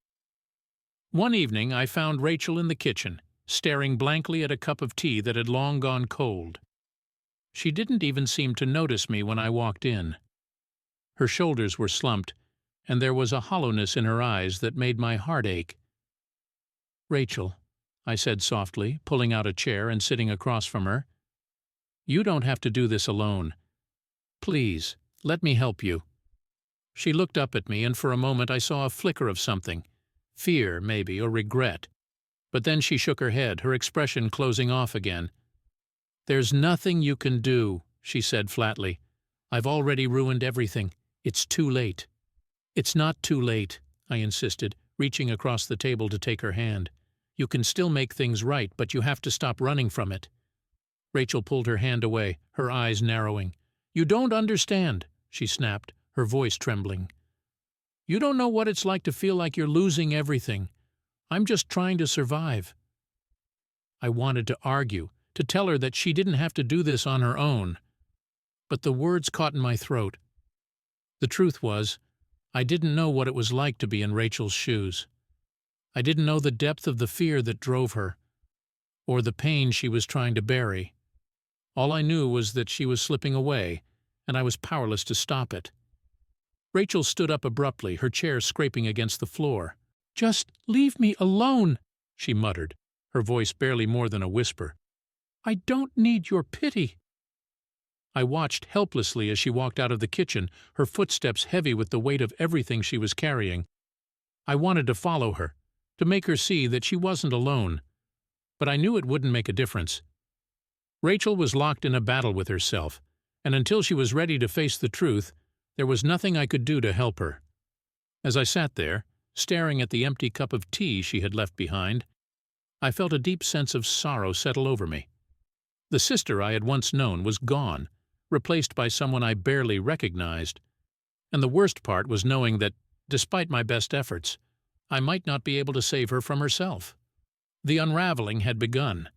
One evening I found Rachel in the kitchen, staring blankly at a cup of tea that had long gone cold. She didn't even seem to notice me when I walked in. Her shoulders were slumped, and there was a hollowness in her eyes that made my heart ache. "Rachel," I said softly, pulling out a chair and sitting across from her, "you don't have to do this alone. Please, let me help you." She looked up at me, and for a moment I saw a flicker of something, fear maybe, or regret. But then she shook her head, her expression closing off again. "There's nothing you can do," she said flatly. "I've already ruined everything. It's too late." "It's not too late," I insisted, reaching across the table to take her hand. "You can still make things right, but you have to stop running from it." Rachel pulled her hand away, her eyes narrowing. "You don't understand," she snapped, her voice trembling. "You don't know what it's like to feel like you're losing everything. I'm just trying to survive." I wanted to argue, to tell her that she didn't have to do this on her own. But the words caught in my throat. The truth was, I didn't know what it was like to be in Rachel's shoes. I didn't know the depth of the fear that drove her, or the pain she was trying to bury. All I knew was that she was slipping away, and I was powerless to stop it. Rachel stood up abruptly, her chair scraping against the floor. "Just leave me alone," she muttered, her voice barely more than a whisper. "I don't need your pity." I watched helplessly as she walked out of the kitchen, her footsteps heavy with the weight of everything she was carrying. I wanted to follow her, to make her see that she wasn't alone. But I knew it wouldn't make a difference. Rachel was locked in a battle with herself, and until she was ready to face the truth, there was nothing I could do to help her. As I sat there, staring at the empty cup of tea she had left behind, I felt a deep sense of sorrow settle over me. The sister I had once known was gone, replaced by someone I barely recognized. And the worst part was knowing that, despite my best efforts, I might not be able to save her from herself. The unraveling had begun,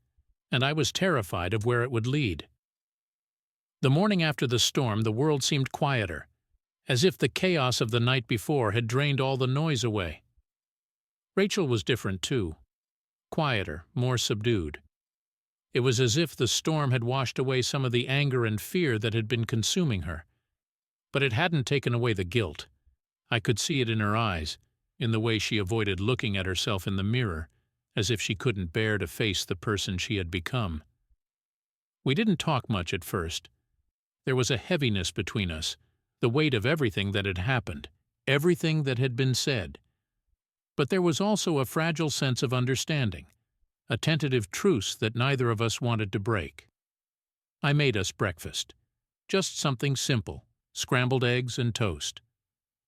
and I was terrified of where it would lead. The morning after the storm, the world seemed quieter, as if the chaos of the night before had drained all the noise away. Rachel was different too, quieter, more subdued. It was as if the storm had washed away some of the anger and fear that had been consuming her. But it hadn't taken away the guilt. I could see it in her eyes, in the way she avoided looking at herself in the mirror, as if she couldn't bear to face the person she had become. We didn't talk much at first. There was a heaviness between us, the weight of everything that had happened, everything that had been said. But there was also a fragile sense of understanding, a tentative truce that neither of us wanted to break. I made us breakfast. Just something simple, scrambled eggs and toast.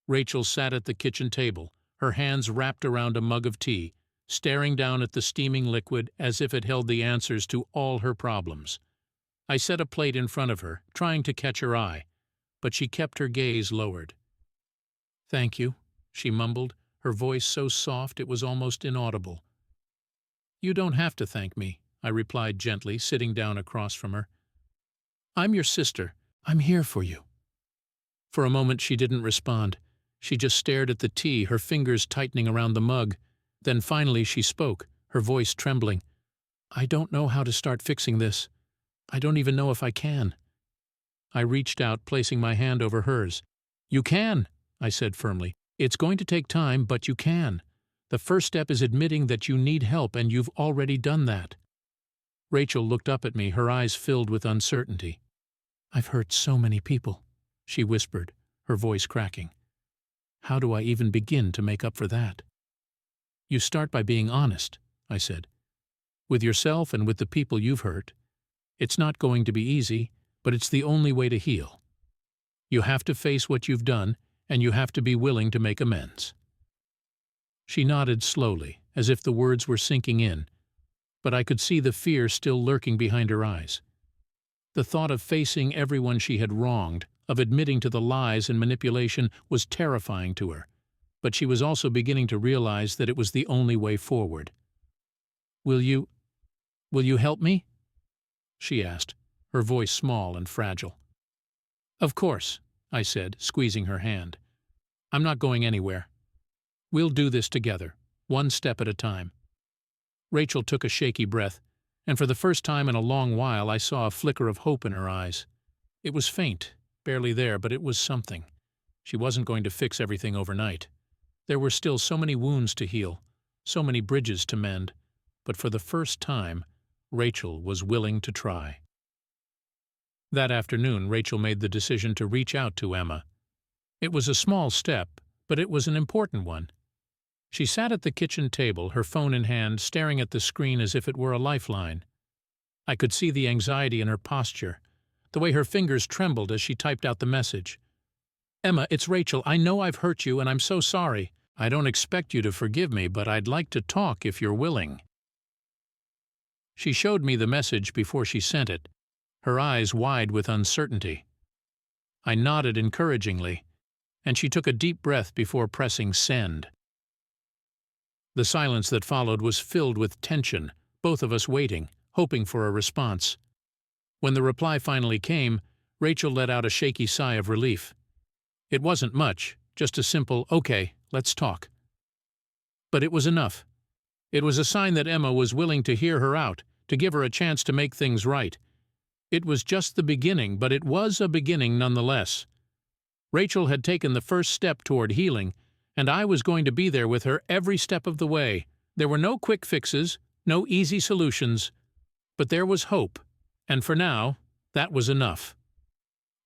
Rachel sat at the kitchen table, her hands wrapped around a mug of tea, staring down at the steaming liquid as if it held the answers to all her problems. I set a plate in front of her, trying to catch her eye, but she kept her gaze lowered. "Thank you," she mumbled, her voice so soft it was almost inaudible. "You don't have to thank me," I replied gently, sitting down across from her. "I'm your sister. I'm here for you." For a moment she didn't respond. She just stared at the tea, her fingers tightening around the mug. Then finally she spoke, her voice trembling. "I don't know how to start fixing this. I don't even know if I can." I reached out, placing my hand over hers. "You can," I said firmly. "It's going to take time, but you can. The first step is admitting that you need help, and you've already done that." Rachel looked up at me, her eyes filled with uncertainty. "I've hurt so many people," she whispered, her voice cracking. "How do I even begin to make up for that?" "You start by being honest," I said. "With yourself and with the people you've hurt. It's not going to be easy, but it's the only way to heal. You have to face what you've done, and you have to be willing to make amends." She nodded slowly, as if the words were sinking in, but I could see the fear still lurking behind her eyes. The thought of facing everyone she had wronged, of admitting to the lies and manipulation, was terrifying to her, but she was also beginning to realize that it was the only way forward. Will you help me?" she asked, her voice small and fragile. "Of course," I said, squeezing her hand. "I'm not going anywhere. We'll do this together, one step at a time." Rachel took a shaky breath, and for the first time in a long while I saw a flicker of hope in her eyes. It was faint, barely there, but it was something. She wasn't going to fix everything overnight. There were still so many wounds to heal, so many bridges to mend, but for the first time, Rachel was willing to try. That afternoon, Rachel made the decision to reach out to Emma. It was a small step, but it was an important one. She sat at the kitchen table, her phone in hand, staring at the screen as if it were a lifeline. I could see the anxiety in her posture, the way her fingers trembled as she typed out the message. "Emma, it's Rachel. I know I've hurt you, and I'm so sorry. I don't expect you to forgive me, but I'd like to talk if you're willing." She showed me the message before she sent it, her eyes wide with uncertainty. I nodded encouragingly, and she took a deep breath before pressing send. The silence that followed was filled with tension, both of us waiting, hoping for a response. When the reply finally came, Rachel let out a shaky sigh of relief. It wasn't much, just a simple, "Okay, let's talk." But it was enough. It was a sign that Emma was willing to hear her out, to give her a chance to make things right. It was just the beginning, but it was a beginning nonetheless. Rachel had taken the first step toward healing, and I was going to be there with her every step of the way. There were no quick fixes, no easy solutions, but there was hope, and for now, that was enough.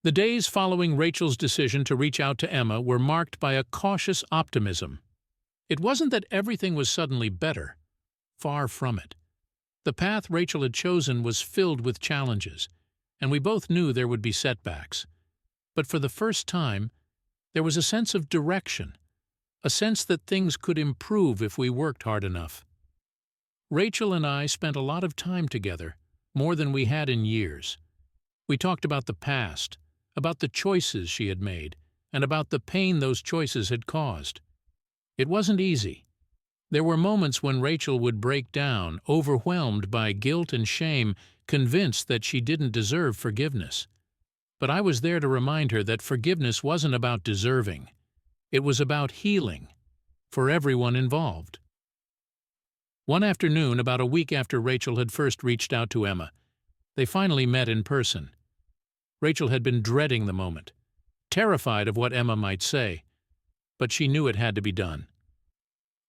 The days following Rachel's decision to reach out to Emma were marked by a cautious optimism. It wasn't that everything was suddenly better. Far from it. The path Rachel had chosen was filled with challenges, and we both knew there would be setbacks. But for the first time, there was a sense of direction, a sense that things could improve if we worked hard enough. Rachel and I spent a lot of time together, more than we had in years. We talked about the past, about the choices she had made, and about the pain those choices had caused. It wasn't easy. There were moments when Rachel would break down, overwhelmed by guilt and shame, convinced that she didn't deserve forgiveness. But I was there to remind her that forgiveness wasn't about deserving. It was about healing, for everyone involved. One afternoon, about a week after Rachel had first reached out to Emma, they finally met in person. Rachel had been dreading the moment, terrified of what Emma might say, but she knew it had to be done.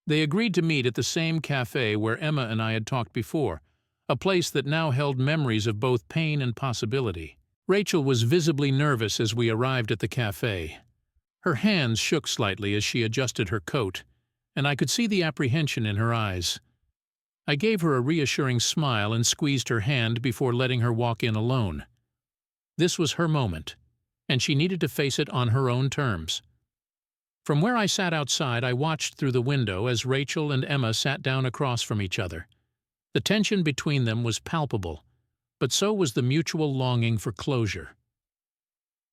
They agreed to meet at the same cafe where Emma and I had talked before, a place that now held memories of both pain and possibility. Rachel was visibly nervous as we arrived at the cafe. Her hands shook slightly as she adjusted her coat, and I could see the apprehension in her eyes. I gave her a reassuring smile and squeezed her hand before letting her walk in alone. This was her moment, and she needed to face it on her own terms. From where I sat outside, I watched through the window as Rachel and Emma sat down across from each other. The tension between them was palpable, but so was the mutual longing for closure.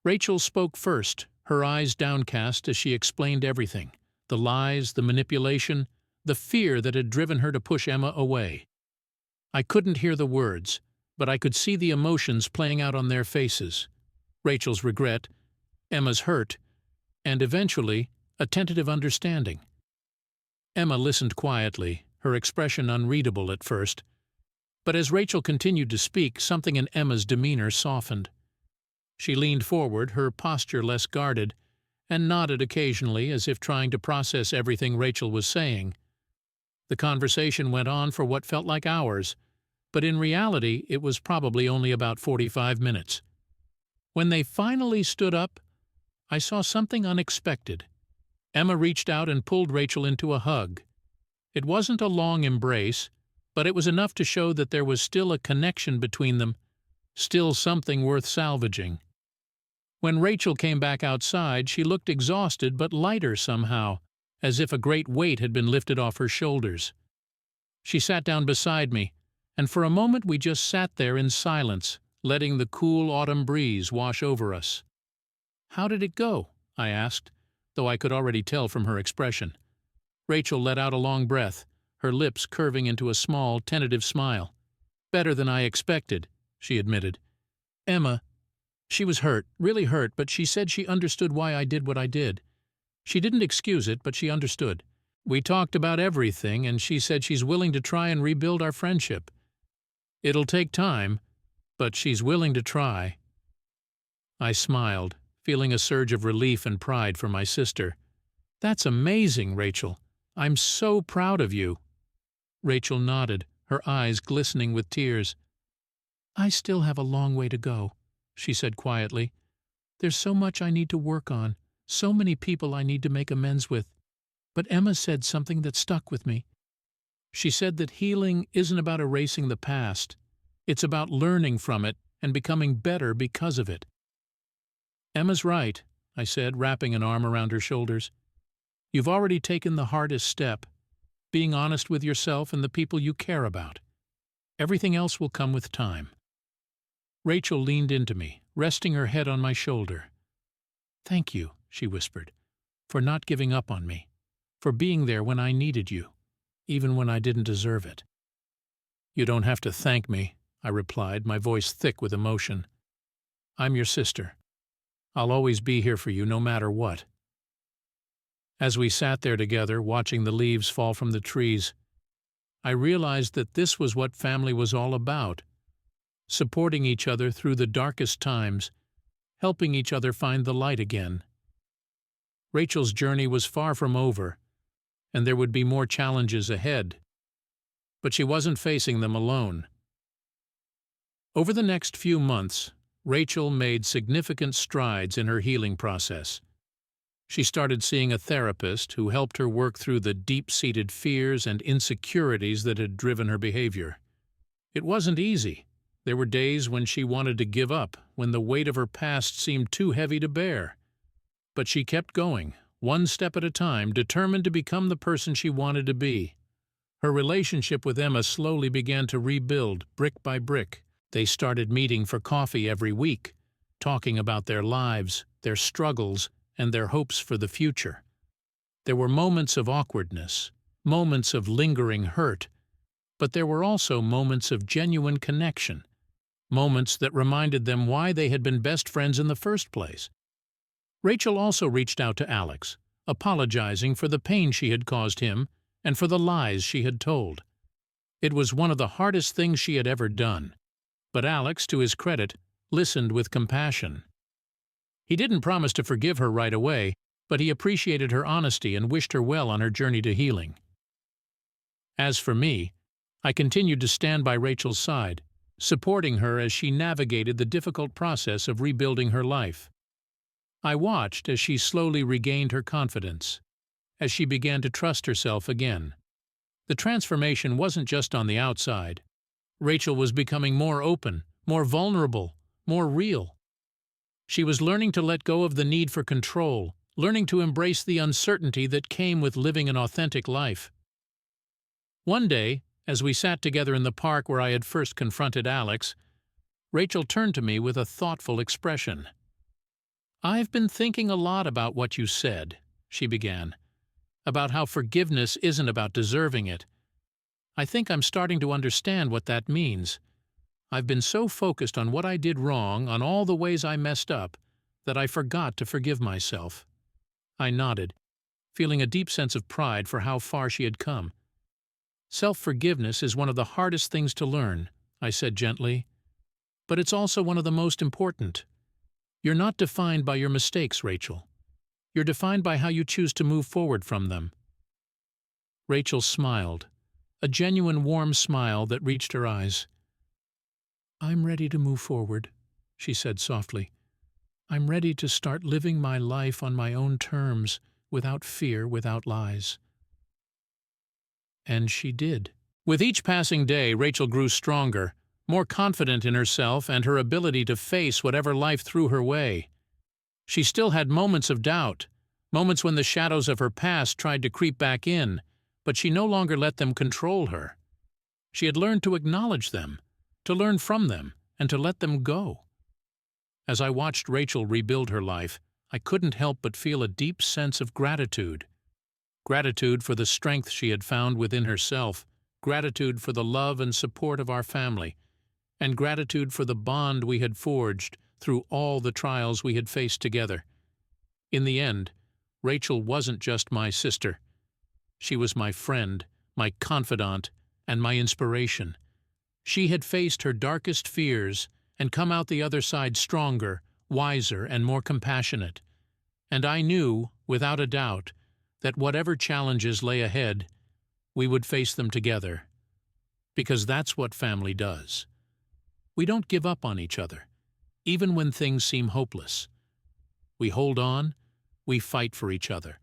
Rachel spoke first, her eyes downcast as she explained everything, the lies, the manipulation, the fear that had driven her to push Emma away. I couldn't hear the words, but I could see the emotions playing out on their faces. Rachel's regret, Emma's hurt, and eventually, a tentative understanding. Emma listened quietly, her expression unreadable at first, but as Rachel continued to speak, something in Emma's demeanor softened. She leaned forward, her posture less guarded, and nodded occasionally as if trying to process everything Rachel was saying. The conversation went on for what felt like hours, but in reality it was probably only about 45 minutes. When they finally stood up, I saw something unexpected. Emma reached out and pulled Rachel into a hug. It wasn't a long embrace, but it was enough to show that there was still a connection between them, still something worth salvaging. When Rachel came back outside, she looked exhausted but lighter somehow, as if a great weight had been lifted off her shoulders. She sat down beside me, and for a moment we just sat there in silence, letting the cool autumn breeze wash over us. "How did it go?" I asked, though I could already tell from her expression. Rachel let out a long breath, her lips curving into a small, tentative smile. "Better than I expected," she admitted. "Emma, she was hurt, really hurt, but she said she understood why I did what I did. She didn't excuse it, but she understood. We talked about everything, and she said she's willing to try and rebuild our friendship. It'll take time, but she's willing to try." I smiled, feeling a surge of relief and pride for my sister. "That's amazing, Rachel. I'm so proud of you." Rachel nodded, her eyes glistening with tears. "I still have a long way to go," she said quietly. "There's so much I need to work on, so many people I need to make amends with. But Emma said something that stuck with me. She said that healing isn't about erasing the past. It's about learning from it and becoming better because of it." "Emma's right," I said, wrapping an arm around her shoulders. "You've already taken the hardest step, being honest with yourself and the people you care about. Everything else will come with time." Rachel leaned into me, resting her head on my shoulder. "Thank you," she whispered, "for not giving up on me, for being there when I needed you, even when I didn't deserve it." "You don't have to thank me," I replied, my voice thick with emotion. "I'm your sister. I'll always be here for you no matter what." As we sat there together, watching the leaves fall from the trees, I realized that this was what family was all about, supporting each other through the darkest times, helping each other find the light again. Rachel's journey was far from over, and there would be more challenges ahead, but she wasn't facing them alone. Over the next few months, Rachel made significant strides in her healing process. She started seeing a therapist who helped her work through the deep-seated fears and insecurities that had driven her behavior. It wasn't easy. There were days when she wanted to give up, when the weight of her past seemed too heavy to bear. But she kept going, one step at a time, determined to become the person she wanted to be. Her relationship with Emma slowly began to rebuild, brick by brick. They started meeting for coffee every week, talking about their lives, their struggles, and their hopes for the future. There were moments of awkwardness, moments of lingering hurt, but there were also moments of genuine connection, moments that reminded them why they had been best friends in the first place. Rachel also reached out to Alex, apologizing for the pain she had caused him and for the lies she had told. It was one of the hardest things she had ever done, but Alex, to his credit, listened with compassion. He didn't promise to forgive her right away, but he appreciated her honesty and wished her well on her journey to healing. As for me, I continued to stand by Rachel's side, supporting her as she navigated the difficult process of rebuilding her life. I watched as she slowly regained her confidence, as she began to trust herself again. The transformation wasn't just on the outside. Rachel was becoming more open, more vulnerable, more real. She was learning to let go of the need for control, learning to embrace the uncertainty that came with living an authentic life. One day, as we sat together in the park where I had first confronted Alex, Rachel turned to me with a thoughtful expression. "I've been thinking a lot about what you said," she began, "about how forgiveness isn't about deserving it. I think I'm starting to understand what that means. I've been so focused on what I did wrong, on all the ways I messed up, that I forgot to forgive myself." I nodded, feeling a deep sense of pride for how far she had come. "Self-forgiveness is one of the hardest things to learn," I said gently, "but it's also one of the most important. You're not defined by your mistakes, Rachel. You're defined by how you choose to move forward from them." Rachel smiled, a genuine warm smile that reached her eyes. "I'm ready to move forward," she said softly. I'm ready to start living my life on my own terms, without fear, without lies. And she did. With each passing day, Rachel grew stronger, more confident in herself and her ability to face whatever life threw her way. She still had moments of doubt, moments when the shadows of her past tried to creep back in, but she no longer let them control her. She had learned to acknowledge them, to learn from them, and to let them go. As I watched Rachel rebuild her life, I couldn't help but feel a deep sense of gratitude. Gratitude for the strength she had found within herself, gratitude for the love and support of our family, and gratitude for the bond we had forged through all the trials we had faced together. In the end, Rachel wasn't just my sister. She was my friend, my confidant, and my inspiration. She had faced her darkest fears and come out the other side stronger, wiser, and more compassionate. And I knew, without a doubt, that whatever challenges lay ahead, we would face them together. Because that's what family does. We don't give up on each other, even when things seem hopeless. We hold on, we fight for each other,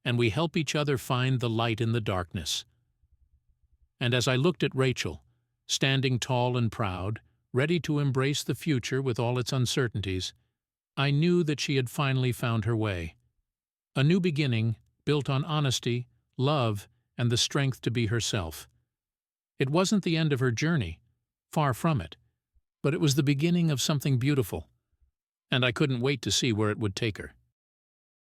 and we help each other find the light in the darkness. And as I looked at Rachel, standing tall and proud, ready to embrace the future with all its uncertainties, I knew that she had finally found her way. A new beginning, built on honesty, love, and the strength to be herself. It wasn't the end of her journey, far from it, but it was the beginning of something beautiful, and I couldn't wait to see where it would take her.